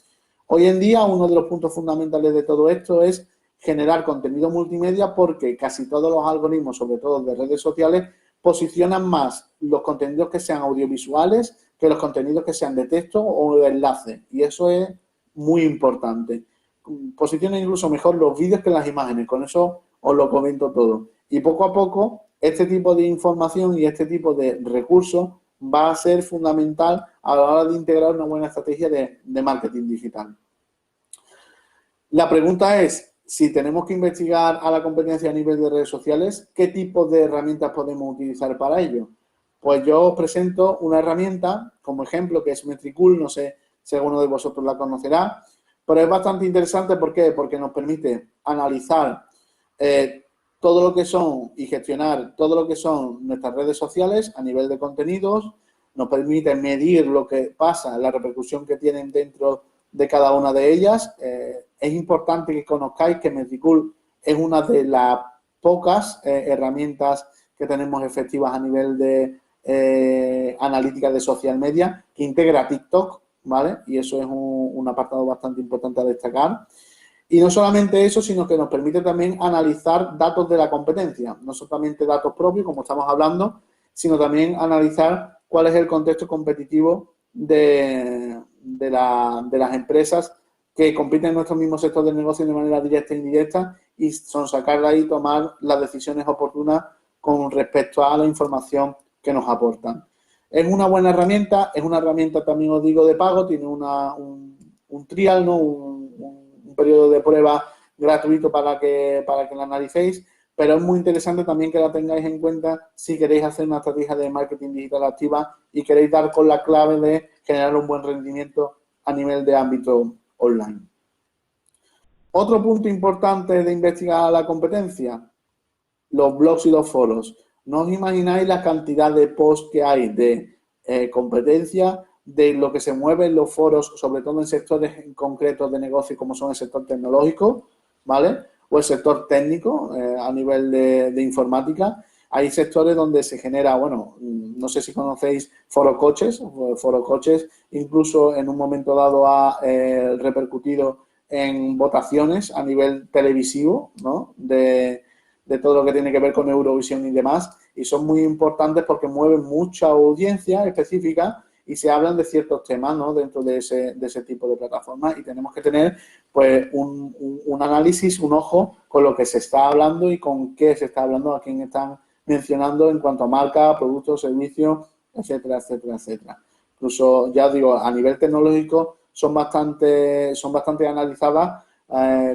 Hoy en día, uno de los puntos fundamentales de todo esto es generar contenido multimedia porque casi todos los algoritmos, sobre todo de redes sociales, posicionan más los contenidos que sean audiovisuales que los contenidos que sean de texto o de enlace. Y eso es muy importante. Posicionan incluso mejor los vídeos que las imágenes. Con eso os lo comento todo. Y poco a poco, este tipo de información y este tipo de recursos va a ser fundamental a la hora de integrar una buena estrategia de marketing digital. La pregunta es, si tenemos que investigar a la competencia a nivel de redes sociales, ¿qué tipo de herramientas podemos utilizar para ello? Pues yo os presento una herramienta como ejemplo que es Metricool, no sé si alguno de vosotros la conocerá, pero es bastante interesante. ¿Por qué? Porque nos permite analizar todo lo que son y gestionar todo lo que son nuestras redes sociales a nivel de contenidos, nos permite medir lo que pasa, la repercusión que tienen dentro de cada una de ellas. Es importante que conozcáis que Metricool es una de las pocas herramientas que tenemos efectivas a nivel de analítica de social media que integra TikTok, ¿vale? Y eso es un apartado bastante importante a destacar. Y no solamente eso, sino que nos permite también analizar datos de la competencia, no solamente datos propios, como estamos hablando, sino también analizar cuál es el contexto competitivo de las empresas que compiten en nuestro mismo sector de negocio de manera directa e indirecta y son sacar de ahí y tomar las decisiones oportunas con respecto a la información que nos aportan. Es una buena herramienta, es una herramienta también os digo de pago, tiene un trial, ¿no? un periodo de prueba gratuito para que la analicéis, pero es muy interesante también que la tengáis en cuenta si queréis hacer una estrategia de marketing digital activa y queréis dar con la clave de generar un buen rendimiento a nivel de ámbito online. Otro punto importante de investigar la competencia, los blogs y los foros. No os imagináis la cantidad de posts que hay de competencia, de lo que se mueve en los foros, sobre todo en sectores concretos de negocio como son el sector tecnológico, ¿vale? O el sector técnico a nivel de informática. Hay sectores donde se genera, bueno, no sé si conocéis Foro Coches. Foro Coches incluso en un momento dado ha repercutido en votaciones a nivel televisivo, ¿no? De todo lo que tiene que ver con Eurovisión y demás. Y son muy importantes porque mueven mucha audiencia específica y se hablan de ciertos temas, ¿no? Dentro de ese tipo de plataformas y tenemos que tener pues un análisis, un ojo con lo que se está hablando y con qué se está hablando, a quién están mencionando en cuanto a marca, productos, servicios, etcétera, etcétera, etcétera. Incluso, ya digo, a nivel tecnológico son bastante analizadas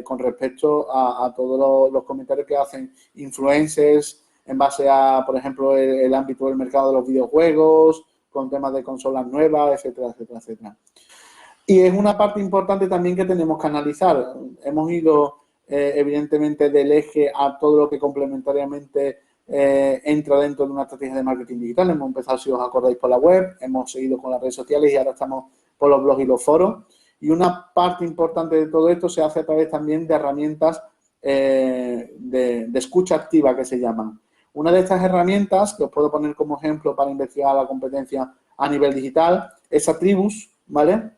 con respecto a todos los comentarios que hacen influencers en base a, por ejemplo, el ámbito del mercado de los videojuegos, con temas de consolas nuevas, etcétera, etcétera, etcétera. Y es una parte importante también que tenemos que analizar. Hemos ido, evidentemente, del eje a todo lo que complementariamente entra dentro de una estrategia de marketing digital. Hemos empezado, si os acordáis, por la web, hemos seguido con las redes sociales y ahora estamos por los blogs y los foros. Y una parte importante de todo esto se hace a través también de herramientas de escucha activa que se llaman. Una de estas herramientas, que os puedo poner como ejemplo para investigar la competencia a nivel digital, es Atribus, ¿vale?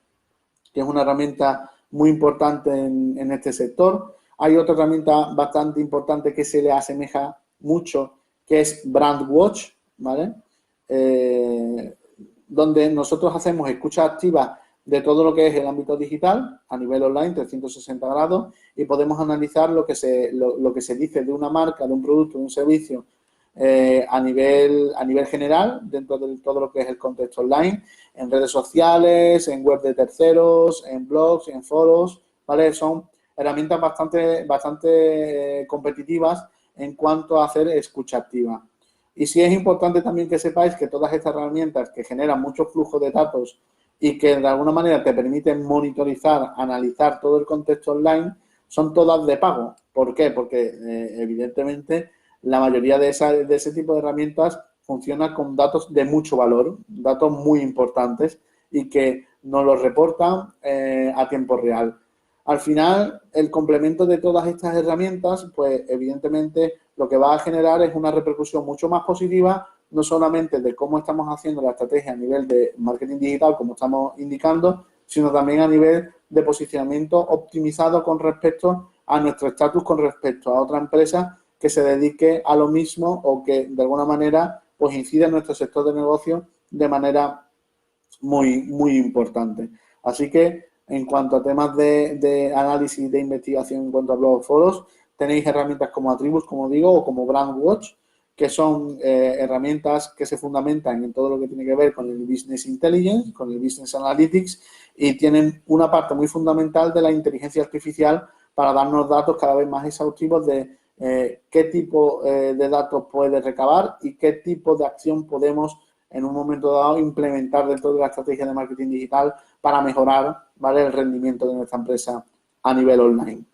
Que es una herramienta muy importante en este sector. Hay otra herramienta bastante importante que se le asemeja mucho, que es Brandwatch, ¿vale? Donde nosotros hacemos escucha activa de todo lo que es el ámbito digital a nivel online, 360 grados, y podemos analizar lo que se dice de una marca, de un producto, de un servicio a nivel general, dentro de todo lo que es el contexto online, en redes sociales, en web de terceros, en blogs, en foros, ¿vale? Son herramientas bastante competitivas en cuanto a hacer escucha activa. Y sí es importante también que sepáis que todas estas herramientas que generan mucho flujo de datos y que de alguna manera te permiten monitorizar, analizar todo el contexto online, son todas de pago. ¿Por qué? Porque evidentemente la mayoría de ese tipo de herramientas funciona con datos de mucho valor, datos muy importantes y que nos los reportan a tiempo real. Al final, el complemento de todas estas herramientas, pues evidentemente lo que va a generar es una repercusión mucho más positiva, no solamente de cómo estamos haciendo la estrategia a nivel de marketing digital, como estamos indicando, sino también a nivel de posicionamiento optimizado con respecto a nuestro estatus, con respecto a otra empresa que se dedique a lo mismo o que de alguna manera pues incide en nuestro sector de negocio de manera muy, muy importante. Así que en cuanto a temas de análisis, de investigación en cuanto a blogs, foros, tenéis herramientas como Atribus, como digo, o como Brandwatch, que son herramientas que se fundamentan en todo lo que tiene que ver con el Business Intelligence, con el Business Analytics, y tienen una parte muy fundamental de la inteligencia artificial para darnos datos cada vez más exhaustivos de qué tipo de datos puede recabar y qué tipo de acción podemos en un momento dado implementar dentro de la estrategia de marketing digital para mejorar, ¿vale?, el rendimiento de nuestra empresa a nivel online.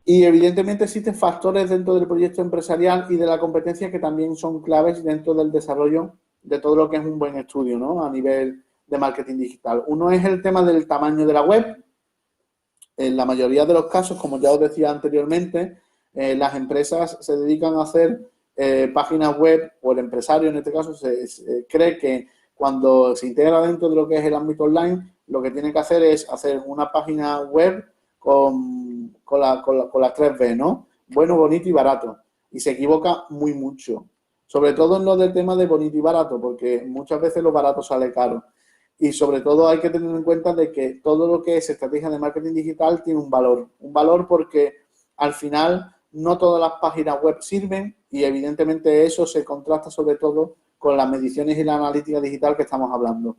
Y evidentemente existen factores dentro del proyecto empresarial y de la competencia que también son claves dentro del desarrollo de todo lo que es un buen estudio, ¿no?, a nivel de marketing digital. Uno es el tema del tamaño de la web. En la mayoría de los casos, como ya os decía anteriormente, las empresas se dedican a hacer páginas web, o el empresario en este caso cree que cuando se integra dentro de lo que es el ámbito online, lo que tiene que hacer es hacer una página web con las 3B, ¿no? Bueno, bonito y barato. Y se equivoca muy mucho. Sobre todo en lo del tema de bonito y barato, porque muchas veces lo barato sale caro. Y sobre todo hay que tener en cuenta de que todo lo que es estrategia de marketing digital tiene un valor porque al final no todas las páginas web sirven y evidentemente eso se contrasta sobre todo con las mediciones y la analítica digital que estamos hablando.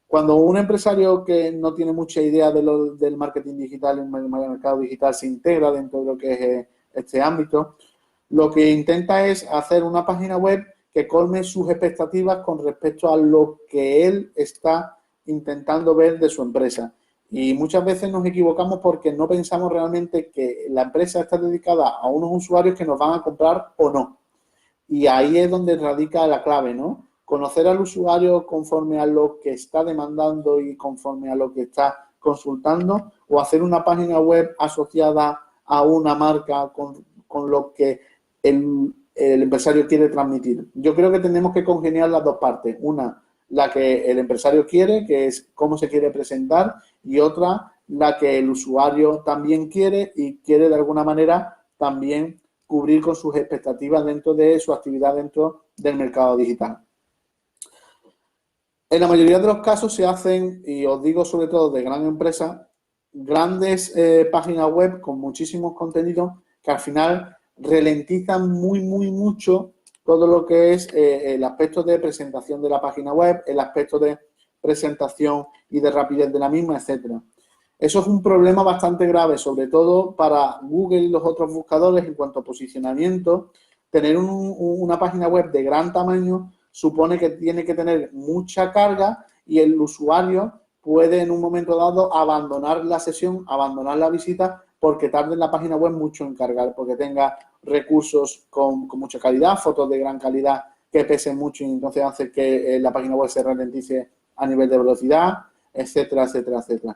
Cuando un empresario que no tiene mucha idea del marketing digital y el mercado digital se integra dentro de lo que es este ámbito, lo que intenta es hacer una página web que colme sus expectativas con respecto a lo que él está intentando ver de su empresa. Y muchas veces nos equivocamos porque no pensamos realmente que la empresa está dedicada a unos usuarios que nos van a comprar o no. Y ahí es donde radica la clave, ¿no? Conocer al usuario conforme a lo que está demandando y conforme a lo que está consultando, o hacer una página web asociada a una marca con lo que el empresario quiere transmitir. Yo creo que tenemos que congeniar las dos partes. Una, la que el empresario quiere, que es cómo se quiere presentar, y otra, la que el usuario también quiere y quiere de alguna manera también cubrir con sus expectativas dentro de su actividad dentro del mercado digital. En la mayoría de los casos se hacen, y os digo sobre todo de gran empresa, grandes páginas web con muchísimos contenidos que al final ralentizan mucho todo lo que es el aspecto de presentación de la página web, el aspecto de presentación y de rapidez de la misma, etcétera. Eso es un problema bastante grave, sobre todo para Google y los otros buscadores en cuanto a posicionamiento. Tener una página web de gran tamaño supone que tiene que tener mucha carga y el usuario puede en un momento dado abandonar la sesión, abandonar la visita porque tarde en la página web mucho en cargar, porque tenga recursos con mucha calidad, fotos de gran calidad que pesen mucho y entonces hace que la página web se ralentice a nivel de velocidad, etcétera, etcétera, etcétera.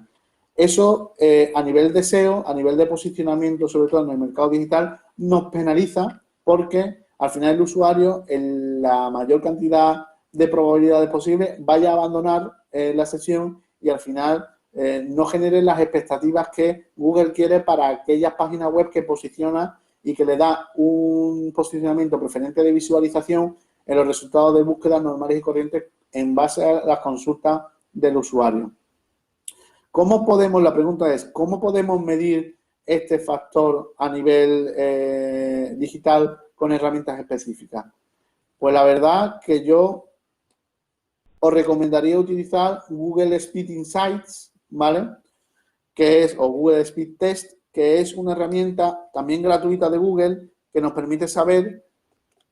Eso a nivel de SEO, a nivel de posicionamiento, sobre todo en el mercado digital, nos penaliza porque al final el usuario, en la mayor cantidad de probabilidades posibles, vaya a abandonar la sesión y al final no genere las expectativas que Google quiere para aquellas páginas web que posiciona y que le da un posicionamiento preferente de visualización en los resultados de búsqueda normales y corrientes en base a las consultas del usuario. La pregunta es, ¿cómo podemos medir este factor a nivel digital con herramientas específicas? Pues la verdad que yo os recomendaría utilizar Google Speed Insights, ¿vale? O Google Speed Test, que es una herramienta también gratuita de Google que nos permite saber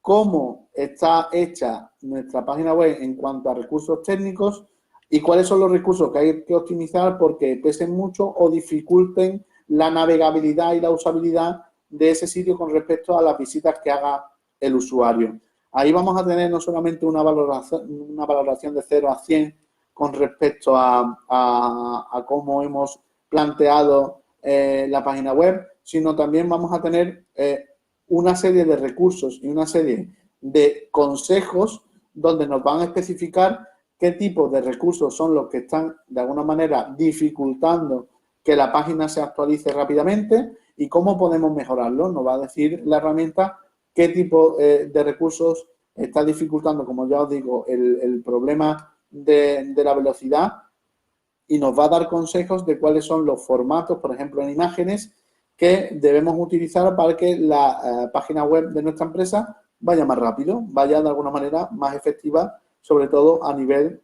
cómo está hecha nuestra página web en cuanto a recursos técnicos y cuáles son los recursos que hay que optimizar porque pesen mucho o dificulten la navegabilidad y la usabilidad de ese sitio con respecto a las visitas que haga el usuario. Ahí vamos a tener no solamente una valoración de 0 a 100 con respecto a cómo hemos planteado la página web, sino también vamos a tener una serie de recursos y una serie de consejos donde nos van a especificar qué tipo de recursos son los que están de alguna manera dificultando que la página se actualice rápidamente y cómo podemos mejorarlo. Nos va a decir la herramienta qué tipo de recursos está dificultando, como ya os digo, el problema de la velocidad y nos va a dar consejos de cuáles son los formatos, por ejemplo, en imágenes, que debemos utilizar para que la página web de nuestra empresa vaya más rápido, vaya de alguna manera más efectiva, sobre todo a nivel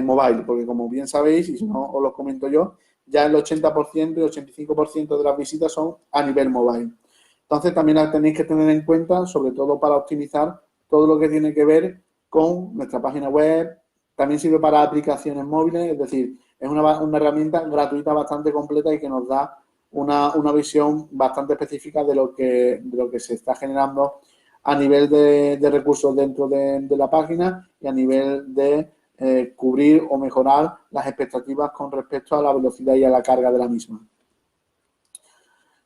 mobile, porque como bien sabéis, y si no os lo comento yo, ya el 80% y 85% de las visitas son a nivel mobile. Entonces, también la tenéis que tener en cuenta, sobre todo para optimizar todo lo que tiene que ver con nuestra página web. También sirve para aplicaciones móviles, es decir, es una herramienta gratuita bastante completa y que nos da una visión bastante específica de lo que se está generando a nivel de recursos dentro de la página y a nivel de cubrir o mejorar las expectativas con respecto a la velocidad y a la carga de la misma.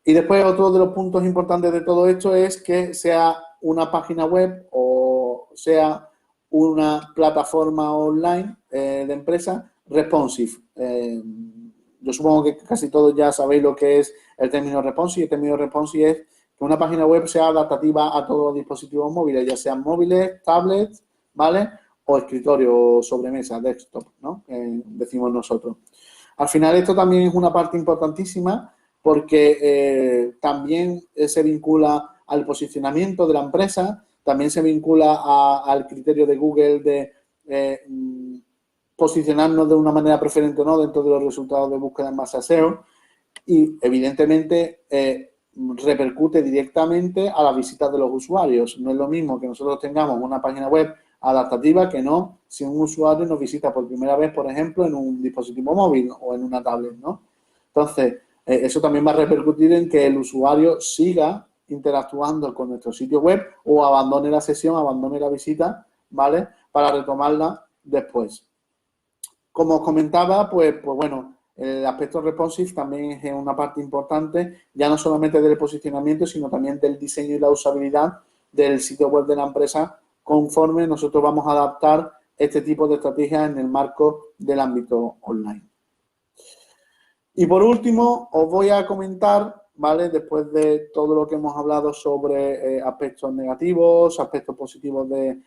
Y después otro de los puntos importantes de todo esto es que sea una página web o sea una plataforma online de empresa responsive. Yo supongo que casi todos ya sabéis lo que es el término responsive. El término responsive es que una página web sea adaptativa a todos los dispositivos móviles, ya sean móviles, tablets, ¿vale? O escritorio o sobremesa, desktop, ¿no? Decimos nosotros. Al final esto también es una parte importantísima porque también se vincula al posicionamiento de la empresa, también se vincula al criterio de Google de posicionarnos de una manera preferente o no dentro de los resultados de búsqueda en base a SEO y, evidentemente, repercute directamente a las visitas de los usuarios. No es lo mismo que nosotros tengamos una página web adaptativa que no si un usuario nos visita por primera vez, por ejemplo, en un dispositivo móvil o en una tablet, ¿no? Entonces, eso también va a repercutir en que el usuario siga interactuando con nuestro sitio web o abandone la sesión, abandone la visita, ¿vale? Para retomarla después. Como os comentaba, pues bueno, el aspecto responsive también es una parte importante, ya no solamente del posicionamiento, sino también del diseño y la usabilidad del sitio web de la empresa, conforme nosotros vamos a adaptar este tipo de estrategias en el marco del ámbito online. Y por último, os voy a comentar, ¿vale? Después de todo lo que hemos hablado sobre aspectos negativos, aspectos positivos de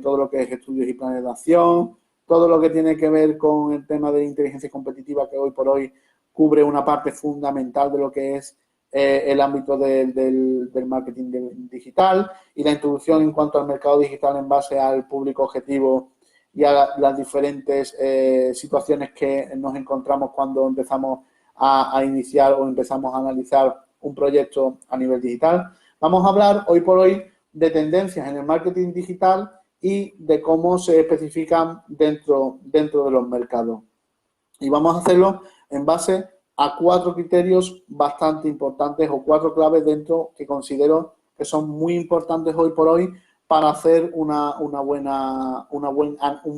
todo lo que es estudios y planes de acción, todo lo que tiene que ver con el tema de inteligencia competitiva que hoy por hoy cubre una parte fundamental de lo que es el ámbito del marketing digital y la introducción en cuanto al mercado digital en base al público objetivo y a las diferentes situaciones que nos encontramos cuando empezamos a iniciar o empezamos a analizar un proyecto a nivel digital. Vamos a hablar hoy por hoy de tendencias en el marketing digital y de cómo se especifican dentro de los mercados. Y vamos a hacerlo en base a 4 criterios bastante importantes o 4 claves dentro que considero que son muy importantes hoy por hoy para hacer un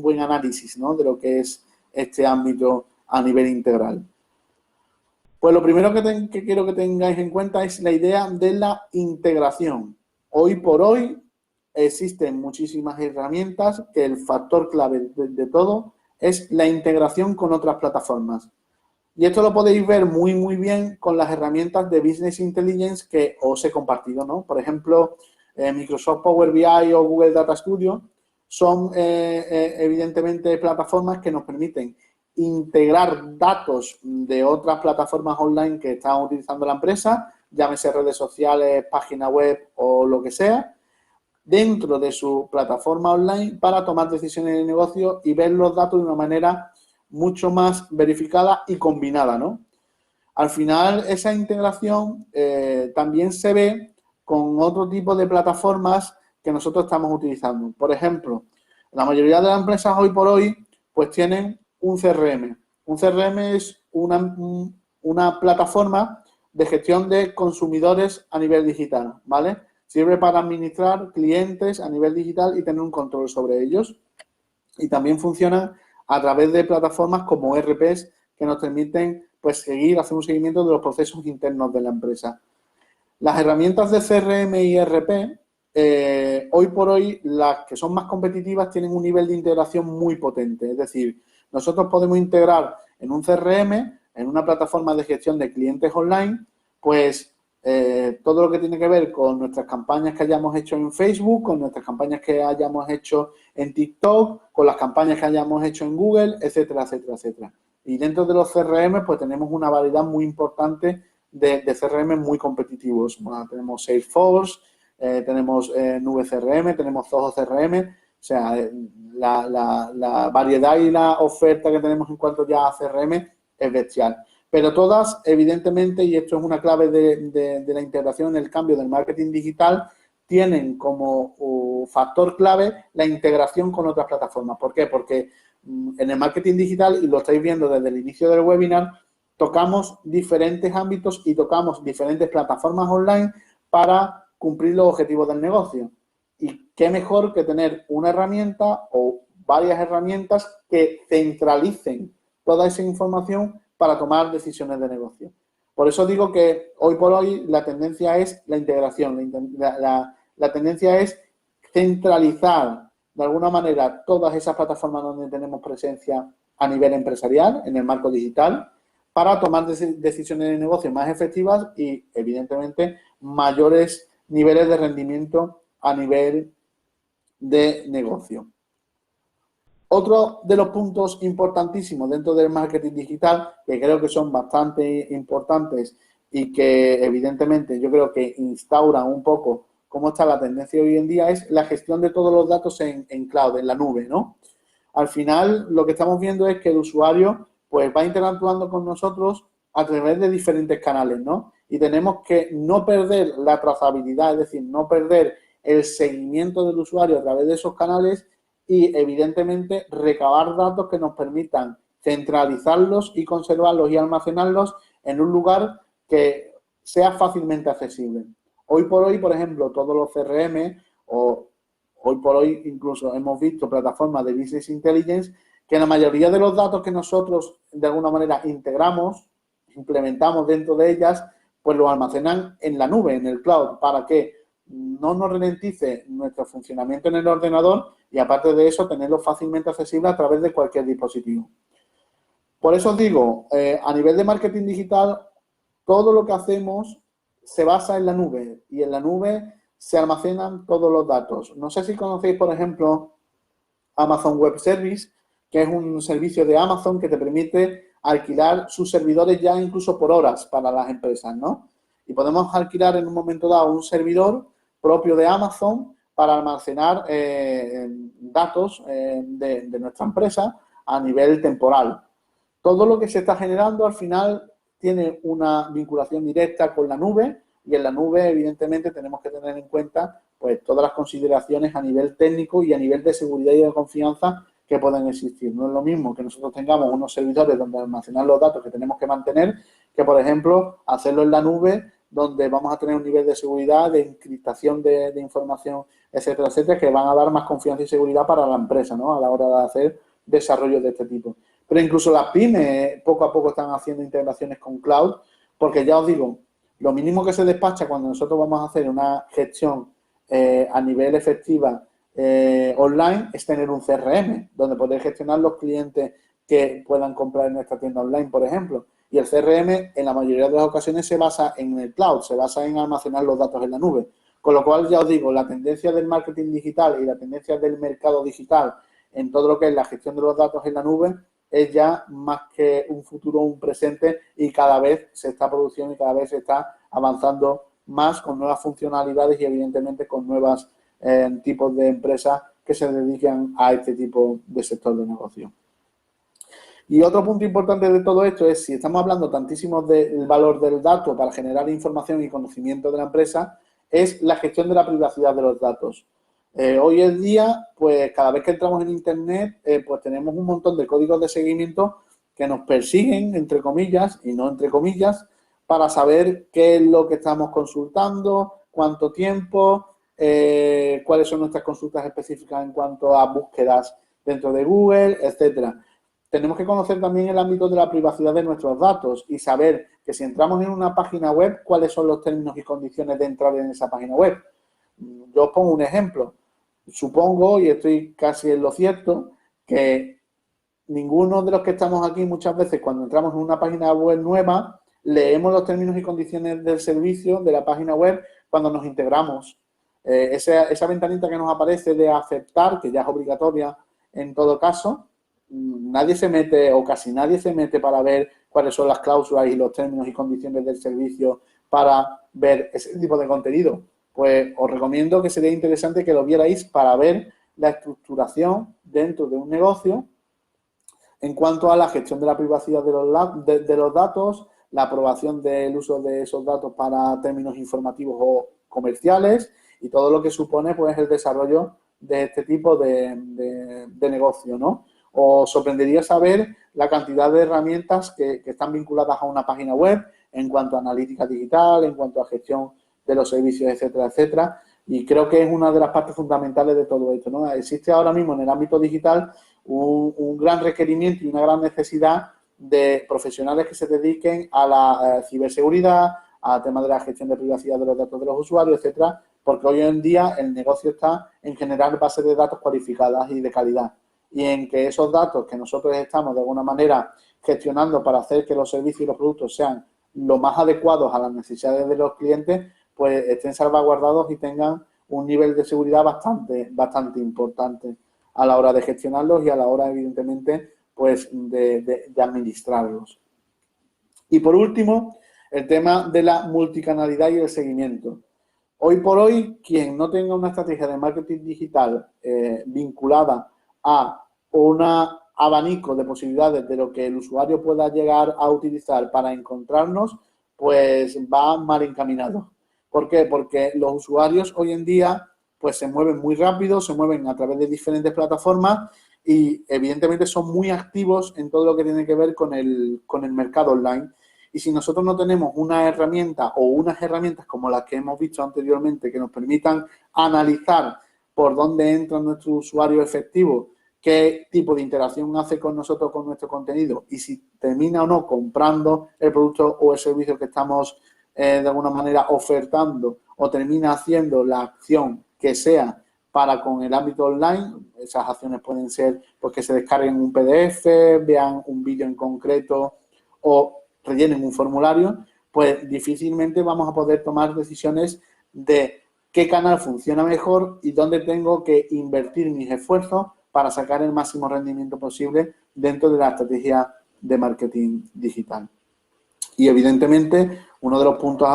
buen análisis, ¿no? De lo que es este ámbito a nivel integral. Pues lo primero que quiero que tengáis en cuenta es la idea de la integración. Hoy por hoy existen muchísimas herramientas que el factor clave de todo es la integración con otras plataformas. Y esto lo podéis ver muy bien con las herramientas de Business Intelligence que os he compartido, ¿no? Por ejemplo, Microsoft Power BI o Google Data Studio son evidentemente plataformas que nos permiten integrar datos de otras plataformas online que están utilizando la empresa, llámese redes sociales, página web o lo que sea, dentro de su plataforma online para tomar decisiones de negocio y ver los datos de una manera mucho más verificada y combinada, ¿no? Al final, esa integración también se ve con otro tipo de plataformas que nosotros estamos utilizando. Por ejemplo, la mayoría de las empresas hoy por hoy pues tienen un CRM. Un CRM es una plataforma de gestión de consumidores a nivel digital, ¿vale? Sirve para administrar clientes a nivel digital y tener un control sobre ellos. Y también funciona a través de plataformas como ERPs que nos permiten pues hacer un seguimiento de los procesos internos de la empresa. Las herramientas de CRM y ERP, hoy por hoy, las que son más competitivas tienen un nivel de integración muy potente. Es decir, nosotros podemos integrar en un CRM, en una plataforma de gestión de clientes online, pues todo lo que tiene que ver con nuestras campañas que hayamos hecho en Facebook, con nuestras campañas que hayamos hecho en TikTok, con las campañas que hayamos hecho en Google, etcétera, etcétera, etcétera. Y dentro de los CRM, pues tenemos una variedad muy importante de CRM muy competitivos. Bueno, tenemos Salesforce, tenemos Nube CRM, tenemos Zoho CRM. O sea, la variedad y la oferta que tenemos en cuanto ya a CRM es bestial. Pero todas, evidentemente, y esto es una clave de la integración en el cambio del marketing digital, tienen como factor clave la integración con otras plataformas. ¿Por qué? Porque en el marketing digital, y lo estáis viendo desde el inicio del webinar, tocamos diferentes ámbitos y tocamos diferentes plataformas online para cumplir los objetivos del negocio. Y qué mejor que tener una herramienta o varias herramientas que centralicen toda esa información para tomar decisiones de negocio. Por eso digo que hoy por hoy la tendencia es la integración, la tendencia es centralizar de alguna manera todas esas plataformas donde tenemos presencia a nivel empresarial, en el marco digital, para tomar decisiones de negocio más efectivas y, evidentemente, mayores niveles de rendimiento a nivel de negocio. Otro de los puntos importantísimos dentro del marketing digital, que creo que son bastante importantes y que, evidentemente, yo creo que instauran un poco cómo está la tendencia hoy en día, es la gestión de todos los datos en cloud, en la nube, ¿no? Al final, lo que estamos viendo es que el usuario pues va interactuando con nosotros a través de diferentes canales, ¿no? Y tenemos que no perder la trazabilidad, es decir, no perder el seguimiento del usuario a través de esos canales y, evidentemente, recabar datos que nos permitan centralizarlos y conservarlos y almacenarlos en un lugar que sea fácilmente accesible. Hoy por hoy, por ejemplo, todos los CRM o hoy por hoy incluso hemos visto plataformas de Business Intelligence que la mayoría de los datos que nosotros de alguna manera integramos, implementamos dentro de ellas, pues los almacenan en la nube, en el cloud, para que no nos ralentice nuestro funcionamiento en el ordenador y, aparte de eso, tenerlo fácilmente accesible a través de cualquier dispositivo. Por eso os digo, a nivel de marketing digital, todo lo que hacemos se basa en la nube y en la nube se almacenan todos los datos. No sé si conocéis, por ejemplo, Amazon Web Service, que es un servicio de Amazon que te permite alquilar sus servidores ya incluso por horas para las empresas, ¿no? Y podemos alquilar en un momento dado un servidor propio de Amazon para almacenar datos de nuestra empresa a nivel temporal. Todo lo que se está generando al final tiene una vinculación directa con la nube y en la nube, evidentemente, tenemos que tener en cuenta pues todas las consideraciones a nivel técnico y a nivel de seguridad y de confianza que pueden existir. No es lo mismo que nosotros tengamos unos servidores donde almacenar los datos que tenemos que mantener que, por ejemplo, hacerlo en la nube donde vamos a tener un nivel de seguridad, de encriptación de información, etcétera, etcétera, que van a dar más confianza y seguridad para la empresa, ¿no? A la hora de hacer desarrollos de este tipo. Pero incluso las pymes poco a poco están haciendo integraciones con cloud, porque ya os digo, lo mínimo que se despacha cuando nosotros vamos a hacer una gestión a nivel efectiva online es tener un CRM, donde poder gestionar los clientes que puedan comprar en nuestra tienda online, por ejemplo. Y el CRM, en la mayoría de las ocasiones, se basa en el cloud, se basa en almacenar los datos en la nube. Con lo cual, ya os digo, la tendencia del marketing digital y la tendencia del mercado digital en todo lo que es la gestión de los datos en la nube es ya más que un futuro, un presente, y cada vez se está produciendo y cada vez se está avanzando más con nuevas funcionalidades y evidentemente con nuevos tipos de empresas que se dedican a este tipo de sector de negocio. Y otro punto importante de todo esto es, si estamos hablando tantísimo del valor del dato para generar información y conocimiento de la empresa, es la gestión de la privacidad de los datos. Hoy en día, pues cada vez que entramos en Internet, pues tenemos un montón de códigos de seguimiento que nos persiguen, entre comillas, y no entre comillas, para saber qué es lo que estamos consultando, cuánto tiempo, cuáles son nuestras consultas específicas en cuanto a búsquedas dentro de Google, etcétera. Tenemos que conocer también el ámbito de la privacidad de nuestros datos y saber que si entramos en una página web, cuáles son los términos y condiciones de entrar en esa página web. Yo os pongo un ejemplo. Supongo, y estoy casi en lo cierto, que ninguno de los que estamos aquí muchas veces cuando entramos en una página web nueva, leemos los términos y condiciones del servicio de la página web cuando nos integramos. Esa ventanita que nos aparece de aceptar, que ya es obligatoria en todo caso, nadie se mete o casi nadie se mete para ver cuáles son las cláusulas y los términos y condiciones del servicio para ver ese tipo de contenido. Pues os recomiendo que sería interesante que lo vierais para ver la estructuración dentro de un negocio en cuanto a la gestión de la privacidad de los datos, la aprobación del uso de esos datos para términos informativos o comerciales y todo lo que supone pues el desarrollo de este tipo de negocio, ¿no? Os sorprendería saber la cantidad de herramientas que están vinculadas a una página web en cuanto a analítica digital, en cuanto a gestión de los servicios, etcétera, etcétera. Y creo que es una de las partes fundamentales de todo esto, ¿no? Existe ahora mismo en el ámbito digital un gran requerimiento y una gran necesidad de profesionales que se dediquen a la ciberseguridad, al tema de la gestión de privacidad de los datos de los usuarios, etcétera, porque hoy en día el negocio está en generar bases de datos cualificadas y de calidad y en que esos datos que nosotros estamos de alguna manera gestionando para hacer que los servicios y los productos sean lo más adecuados a las necesidades de los clientes, pues estén salvaguardados y tengan un nivel de seguridad bastante importante a la hora de gestionarlos y a la hora, evidentemente, pues de administrarlos. Y por último, el tema de la multicanalidad y el seguimiento. Hoy por hoy, quien no tenga una estrategia de marketing digital vinculada a un abanico de posibilidades de lo que el usuario pueda llegar a utilizar para encontrarnos, pues va mal encaminado. ¿Por qué? Porque los usuarios hoy en día pues se mueven muy rápido, se mueven a través de diferentes plataformas y evidentemente son muy activos en todo lo que tiene que ver con el mercado online. Y si nosotros no tenemos una herramienta o unas herramientas como las que hemos visto anteriormente que nos permitan analizar por dónde entra nuestro usuario efectivo, qué tipo de interacción hace con nosotros, con nuestro contenido y si termina o no comprando el producto o el servicio que estamos de alguna manera ofertando o termina haciendo la acción que sea para con el ámbito online, esas acciones pueden ser pues que se descarguen un PDF, vean un vídeo en concreto o rellenen un formulario, pues difícilmente vamos a poder tomar decisiones de qué canal funciona mejor y dónde tengo que invertir mis esfuerzos para sacar el máximo rendimiento posible dentro de la estrategia de marketing digital. Y evidentemente, uno de los puntos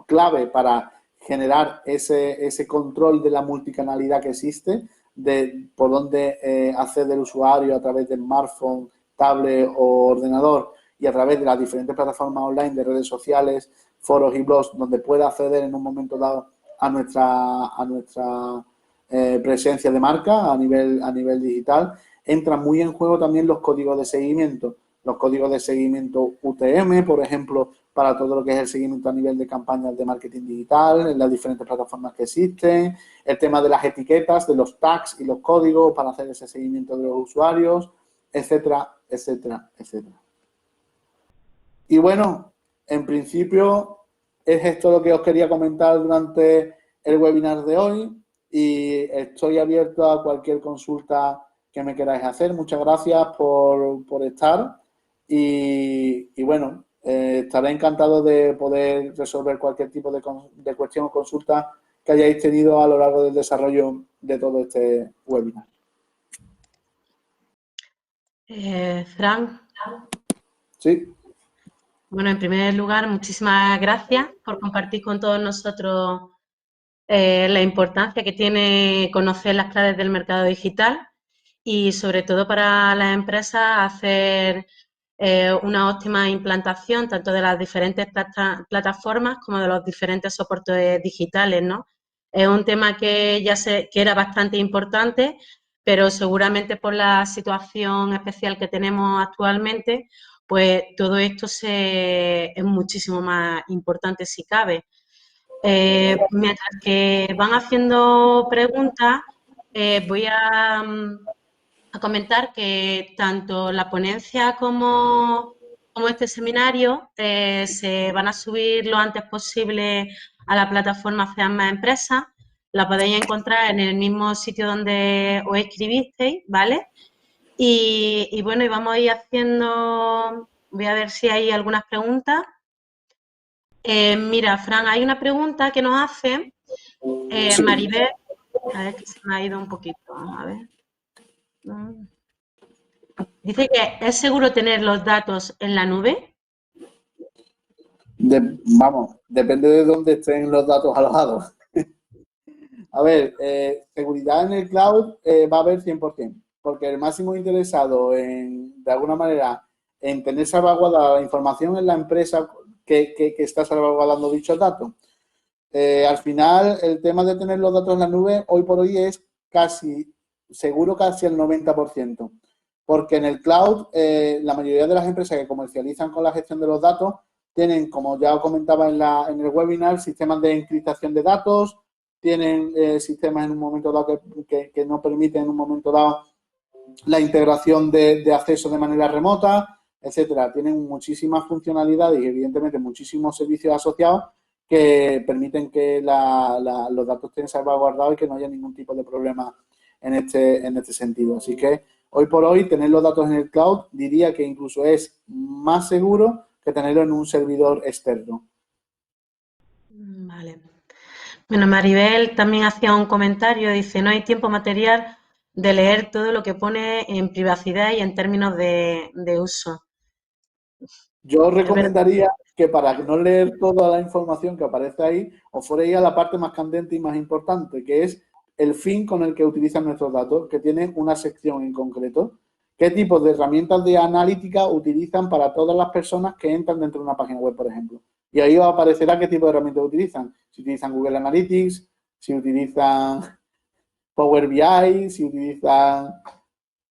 clave para generar ese control de la multicanalidad que existe, de por dónde accede el usuario a través de smartphone, tablet o ordenador y a través de las diferentes plataformas online de redes sociales, foros y blogs, donde pueda acceder en un momento dado a nuestra presencia de marca a nivel digital, entran muy en juego también los códigos de seguimiento. Los códigos de seguimiento UTM, por ejemplo, para todo lo que es el seguimiento a nivel de campañas de marketing digital, en las diferentes plataformas que existen, el tema de las etiquetas, de los tags y los códigos para hacer ese seguimiento de los usuarios, etcétera, etcétera, etcétera. Y bueno, en principio es esto lo que os quería comentar durante el webinar de hoy y estoy abierto a cualquier consulta que me queráis hacer. Muchas gracias por estar y bueno, estaré encantado de poder resolver cualquier tipo de cuestión o consulta que hayáis tenido a lo largo del desarrollo de todo este webinar. Fran, Sí. bueno, en primer lugar, muchísimas gracias por compartir con todos nosotros la importancia que tiene conocer las claves del mercado digital y sobre todo para las empresas hacer una óptima implantación tanto de las diferentes plataformas como de los diferentes soportes digitales, ¿no? Es un tema que ya sé que era bastante importante, pero seguramente por la situación especial que tenemos actualmente, pues todo esto es muchísimo más importante si cabe. Mientras que van haciendo preguntas, voy a comentar que tanto la ponencia como este seminario se van a subir lo antes posible a la plataforma Sean Más Empresas. La podéis encontrar en el mismo sitio donde os escribisteis, ¿vale? Y bueno, y vamos a ir haciendo, voy a ver si hay algunas preguntas. Mira, Fran, hay una pregunta que nos hace Sí. Maribel, a ver que se me ha ido un poquito, a ver. Dice que es seguro tener los datos en la nube. Vamos, depende de dónde estén los datos alojados. A ver, seguridad en el cloud va a haber 100%, porque el máximo interesado en, de alguna manera, en tener salvaguardada la información en la empresa que está salvaguardando dichos datos. Al final, el tema de tener los datos en la nube, hoy por hoy es casi, seguro casi el 90%, porque en el cloud, la mayoría de las empresas que comercializan con la gestión de los datos tienen, como ya comentaba en el webinar, sistemas de encriptación de datos, tienen sistemas en un momento dado que no permiten en un momento dado la integración de acceso de manera remota, etcétera. Tienen muchísimas funcionalidades y, evidentemente, muchísimos servicios asociados que permiten que los datos estén salvaguardados y que no haya ningún tipo de problema en este sentido. Así que, hoy por hoy, tener los datos en el cloud diría que incluso es más seguro que tenerlo en un servidor externo. Vale. Bueno, Maribel también hacía un comentario, dice, no hay tiempo material de leer todo lo que pone en privacidad y en términos de uso. Yo Es verdad. recomendaría que, para no leer toda la información que aparece ahí, os fuerais a la parte más candente y más importante, que es el fin con el que utilizan nuestros datos, que tiene una sección en concreto. ¿Qué tipos de herramientas de analítica utilizan para todas las personas que entran dentro de una página web, por ejemplo? Y ahí os aparecerá qué tipo de herramientas utilizan. Si utilizan Google Analytics, si utilizan Power BI, si utilizan...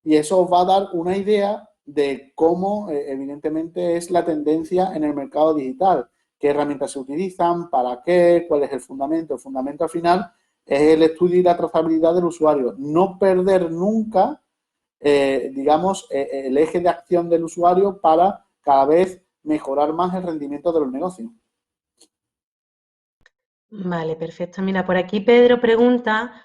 Y eso os va a dar una idea de cómo, evidentemente, es la tendencia en el mercado digital, qué herramientas se utilizan, para qué, cuál es el fundamento. El fundamento, al final, es el estudio y la trazabilidad del usuario. No perder nunca, digamos, el eje de acción del usuario para cada vez mejorar más el rendimiento de los negocios. Vale, perfecto. Mira, por aquí Pedro pregunta,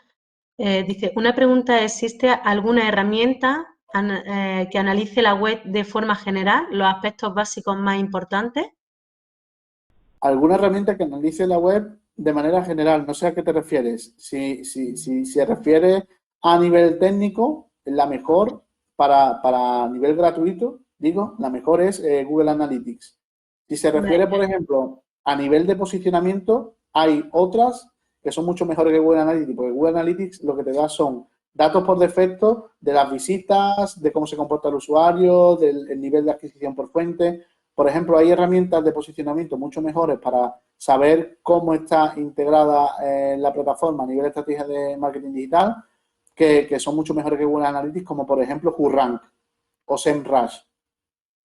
dice, una pregunta, ¿existe alguna herramienta que analice la web de forma general, los aspectos básicos más importantes? Alguna herramienta que analice la web de manera general, no sé a qué te refieres. Si se refiere a nivel técnico, la mejor para nivel gratuito, digo, la mejor es Google Analytics. Si se refiere, por ejemplo, a nivel de posicionamiento, hay otras que son mucho mejores que Google Analytics, porque Google Analytics lo que te da son datos por defecto de las visitas, de cómo se comporta el usuario, del nivel de adquisición por fuente. Por ejemplo, hay herramientas de posicionamiento mucho mejores para saber cómo está integrada la plataforma a nivel de estrategia de marketing digital, que son mucho mejores que Google Analytics, como por ejemplo WhoRank o SEMrush.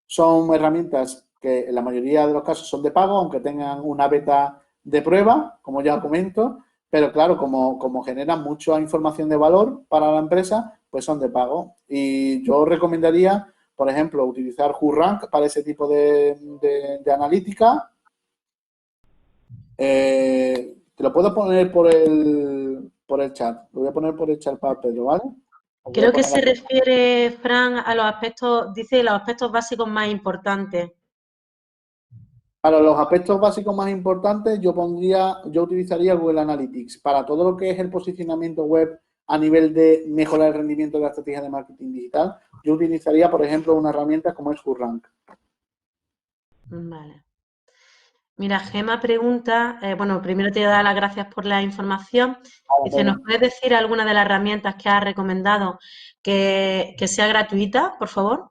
Son herramientas que en la mayoría de los casos son de pago, aunque tengan una beta de prueba, como ya comento, pero claro, como generan mucha información de valor para la empresa, pues son de pago. Y yo recomendaría, por ejemplo, utilizar WhoRank para ese tipo de analítica. Te lo puedo poner por el chat. Lo voy a poner por el chat para Pedro, ¿vale? Os voy a Creo que poner se aquí. refiere, Fran, a los aspectos, dice los aspectos básicos más importantes. Para los aspectos básicos más importantes, yo utilizaría Google Analytics. Para todo lo que es el posicionamiento web a nivel de mejorar el rendimiento de la estrategia de marketing digital, yo utilizaría, por ejemplo, una herramienta como es WooRank. Vale. Mira, Gema pregunta, bueno, primero te voy a dar las gracias por la información. Dice, ¿nos puedes decir alguna de las herramientas que has recomendado que sea gratuita, por favor?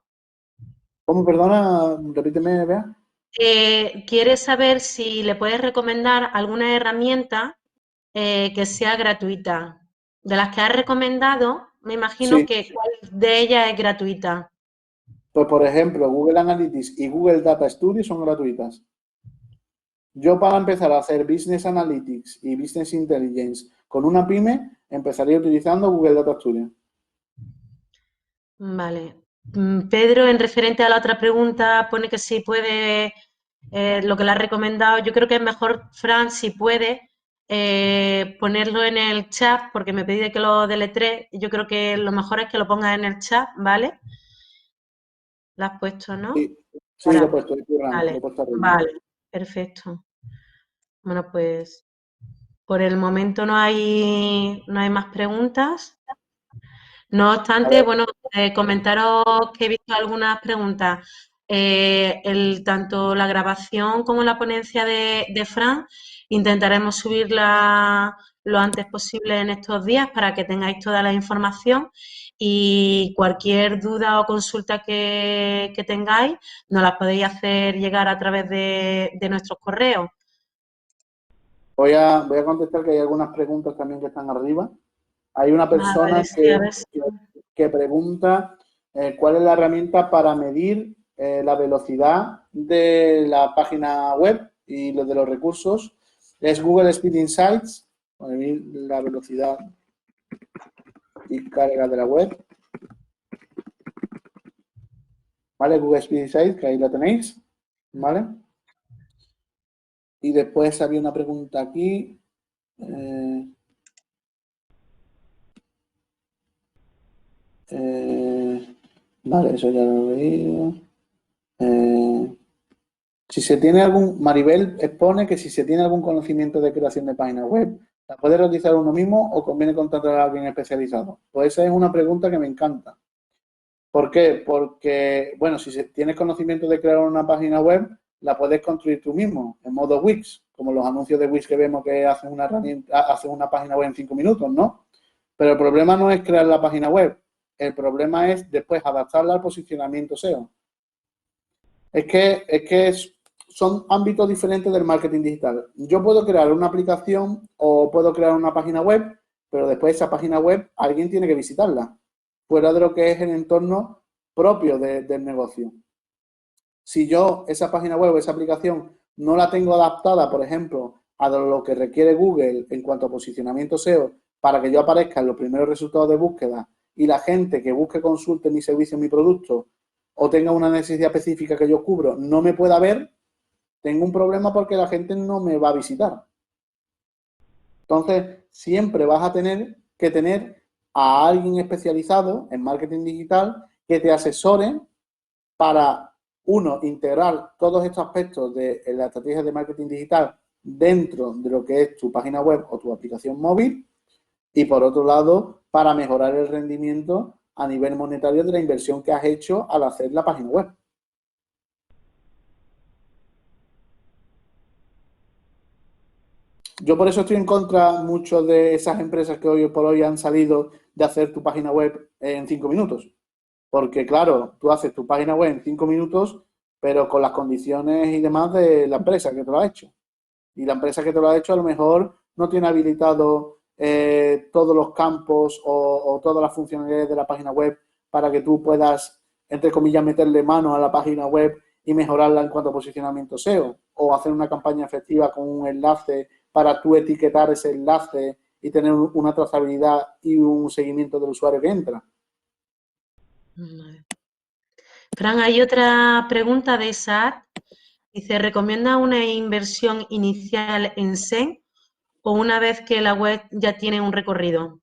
¿Cómo, perdona? Repíteme, Bea. Quiere saber si le puedes recomendar alguna herramienta que sea gratuita. De las que has recomendado, me imagino Sí, que cuál de ellas es gratuita. pues por ejemplo, Google Analytics y Google Data Studio son gratuitas. Yo para empezar a hacer Business Analytics y Business Intelligence con una pyme, empezaría utilizando Google Data Studio. Vale. Pedro, en referente a la otra pregunta, pone que si puede, lo que le ha recomendado, yo creo que es mejor, Fran, si puede, ponerlo en el chat, porque me pide que lo deletree. Yo creo que lo mejor es que lo pongas en el chat, ¿vale? Lo has puesto, ¿no? Sí, sí, lo he Ahora, puesto, lo he vale, puesto arriba. vale, perfecto. Bueno, pues por el momento no hay más preguntas. No A obstante, ver, bueno, comentaros que he visto algunas preguntas. Tanto la grabación como la ponencia de Fran intentaremos subirla lo antes posible en estos días para que tengáis toda la información y cualquier duda o consulta que tengáis nos la podéis hacer llegar a través de nuestros correos. voy a contestar que hay algunas preguntas también que están arriba. Hay una Vale, persona sí, a ver si... que pregunta cuál es la herramienta para medir la velocidad de la página web y lo de los recursos. Es Google Speed Insights, para medir la velocidad y carga de la web. ¿Vale? Google Speed Insights, que ahí la tenéis. ¿Vale? Y después había una pregunta aquí. Vale, eso ya lo he leído. Si se tiene Maribel expone que si se tiene algún conocimiento de creación de páginas web, ¿la puede realizar uno mismo o conviene contratar a alguien especializado? Pues esa es una pregunta que me encanta. ¿Por qué? Porque, bueno, si tienes conocimiento de crear una página web, la puedes construir tú mismo, en modo Wix, como los anuncios de Wix que vemos que hacen una página web en 5 minutos, ¿no? Pero el problema no es crear la página web, el problema es después adaptarla al posicionamiento SEO. Son ámbitos diferentes del marketing digital. Yo puedo crear una aplicación o puedo crear una página web, pero después esa página web alguien tiene que visitarla, fuera de lo que es el entorno propio del negocio. Si yo esa página web o esa aplicación no la tengo adaptada, por ejemplo, a lo que requiere Google en cuanto a posicionamiento SEO, para que yo aparezca en los primeros resultados de búsqueda y la gente que busque, consulte mi servicio, mi producto o tenga una necesidad específica que yo cubro, no me pueda ver, tengo un problema porque la gente no me va a visitar. Entonces, siempre vas a tener que tener a alguien especializado en marketing digital que te asesore para, uno, integrar todos estos aspectos de la estrategia de marketing digital dentro de lo que es tu página web o tu aplicación móvil y, por otro lado, para mejorar el rendimiento a nivel monetario de la inversión que has hecho al hacer la página web. Yo por eso estoy en contra mucho de esas empresas que hoy por hoy han salido de hacer tu página web en 5 minutos. Porque, claro, tú haces tu página web en 5 minutos, pero con las condiciones y demás de la empresa que te lo ha hecho. Y la empresa que te lo ha hecho a lo mejor no tiene habilitado todos los campos o todas las funcionalidades de la página web para que tú puedas, entre comillas, meterle mano a la página web y mejorarla en cuanto a posicionamiento SEO. O hacer una campaña efectiva con un enlace para tú etiquetar ese enlace y tener una trazabilidad y un seguimiento del usuario que entra. Fran, hay otra pregunta de Isaac. Dice, ¿recomienda una inversión inicial en SEM o una vez que la web ya tiene un recorrido?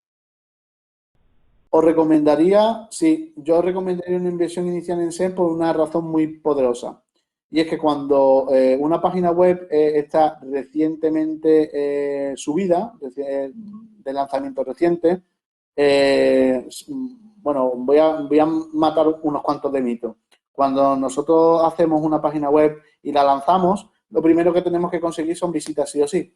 Os recomendaría, sí, yo recomendaría una inversión inicial en SEM por una razón muy poderosa. Y es que cuando una página web está recientemente subida, de lanzamiento reciente, bueno, voy a matar unos cuantos de mitos. Cuando nosotros hacemos una página web y la lanzamos, lo primero que tenemos que conseguir son visitas sí o sí.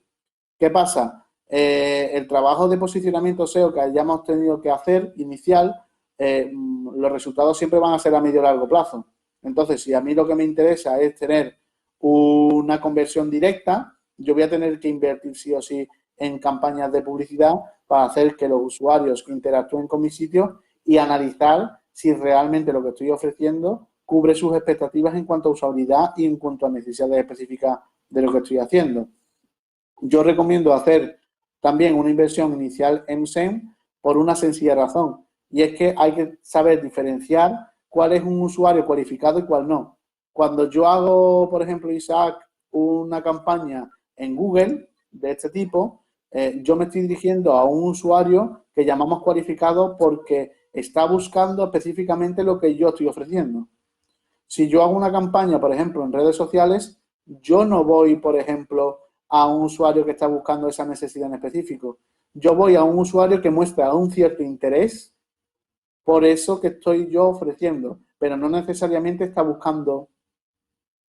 ¿Qué pasa? El trabajo de posicionamiento SEO que hayamos tenido que hacer inicial, los resultados siempre van a ser a medio y largo plazo. Entonces, si a mí lo que me interesa es tener una conversión directa, yo voy a tener que invertir sí o sí en campañas de publicidad para hacer que los usuarios interactúen con mi sitio y analizar si realmente lo que estoy ofreciendo cubre sus expectativas en cuanto a usabilidad y en cuanto a necesidades específicas de lo que estoy haciendo. Yo recomiendo hacer también una inversión inicial en SEM por una sencilla razón, y es que hay que saber diferenciar cuál es un usuario cualificado y cuál no. Cuando yo hago, por ejemplo, Isaac, una campaña en Google de este tipo, yo me estoy dirigiendo a un usuario que llamamos cualificado porque está buscando específicamente lo que yo estoy ofreciendo. Si yo hago una campaña, por ejemplo, en redes sociales, yo no voy, por ejemplo, a un usuario que está buscando esa necesidad en específico. Yo voy a un usuario que muestra un cierto interés por eso que estoy yo ofreciendo, pero no necesariamente está buscando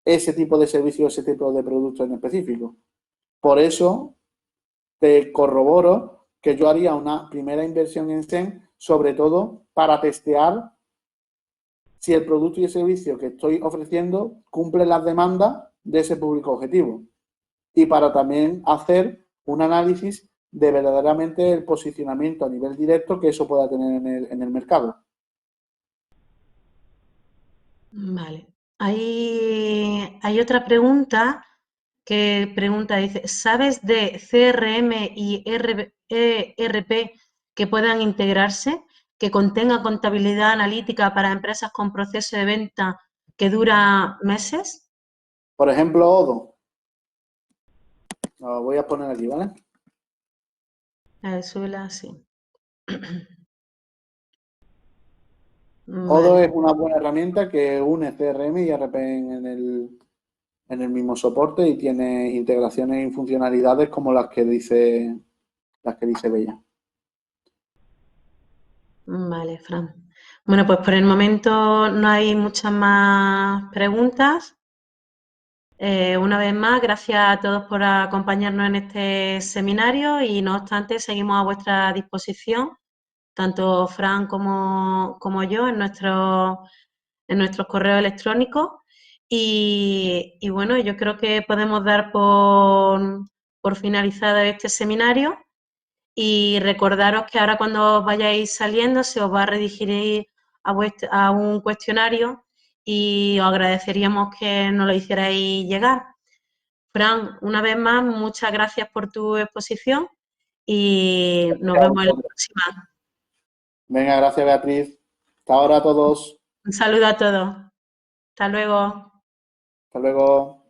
ese tipo de servicio, ese tipo de producto en específico. Por eso te corroboro que yo haría una primera inversión en SEM, sobre todo para testear si el producto y el servicio que estoy ofreciendo cumple las demandas de ese público objetivo. Y para también hacer un análisis de verdaderamente el posicionamiento a nivel directo que eso pueda tener en el mercado. Vale. Hay otra pregunta que pregunta, dice, ¿sabes de CRM y ERP que puedan integrarse, que contenga contabilidad analítica para empresas con proceso de venta que dura meses? Por ejemplo, Odo. Lo voy a poner aquí, ¿vale? Súbela así. Odo Vale. es una buena herramienta que une CRM y ERP en el mismo soporte y tiene integraciones y funcionalidades como las que dice Bella. Vale, Fran. Bueno, pues por el momento no hay muchas más preguntas. Una vez más, gracias a todos por acompañarnos en este seminario y no obstante, seguimos a vuestra disposición, tanto Fran como yo, en nuestros correos electrónicos. Y bueno, yo creo que podemos dar por finalizado este seminario. Y recordaros que ahora cuando vayáis saliendo se os va a redirigir a un cuestionario y os agradeceríamos que nos lo hicierais llegar. Fran, una vez más, muchas gracias por tu exposición y nos Gracias a vemos en la vosotros. próxima. Venga, gracias Beatriz. Hasta ahora a todos. Un saludo a todos. Hasta luego. Hasta luego.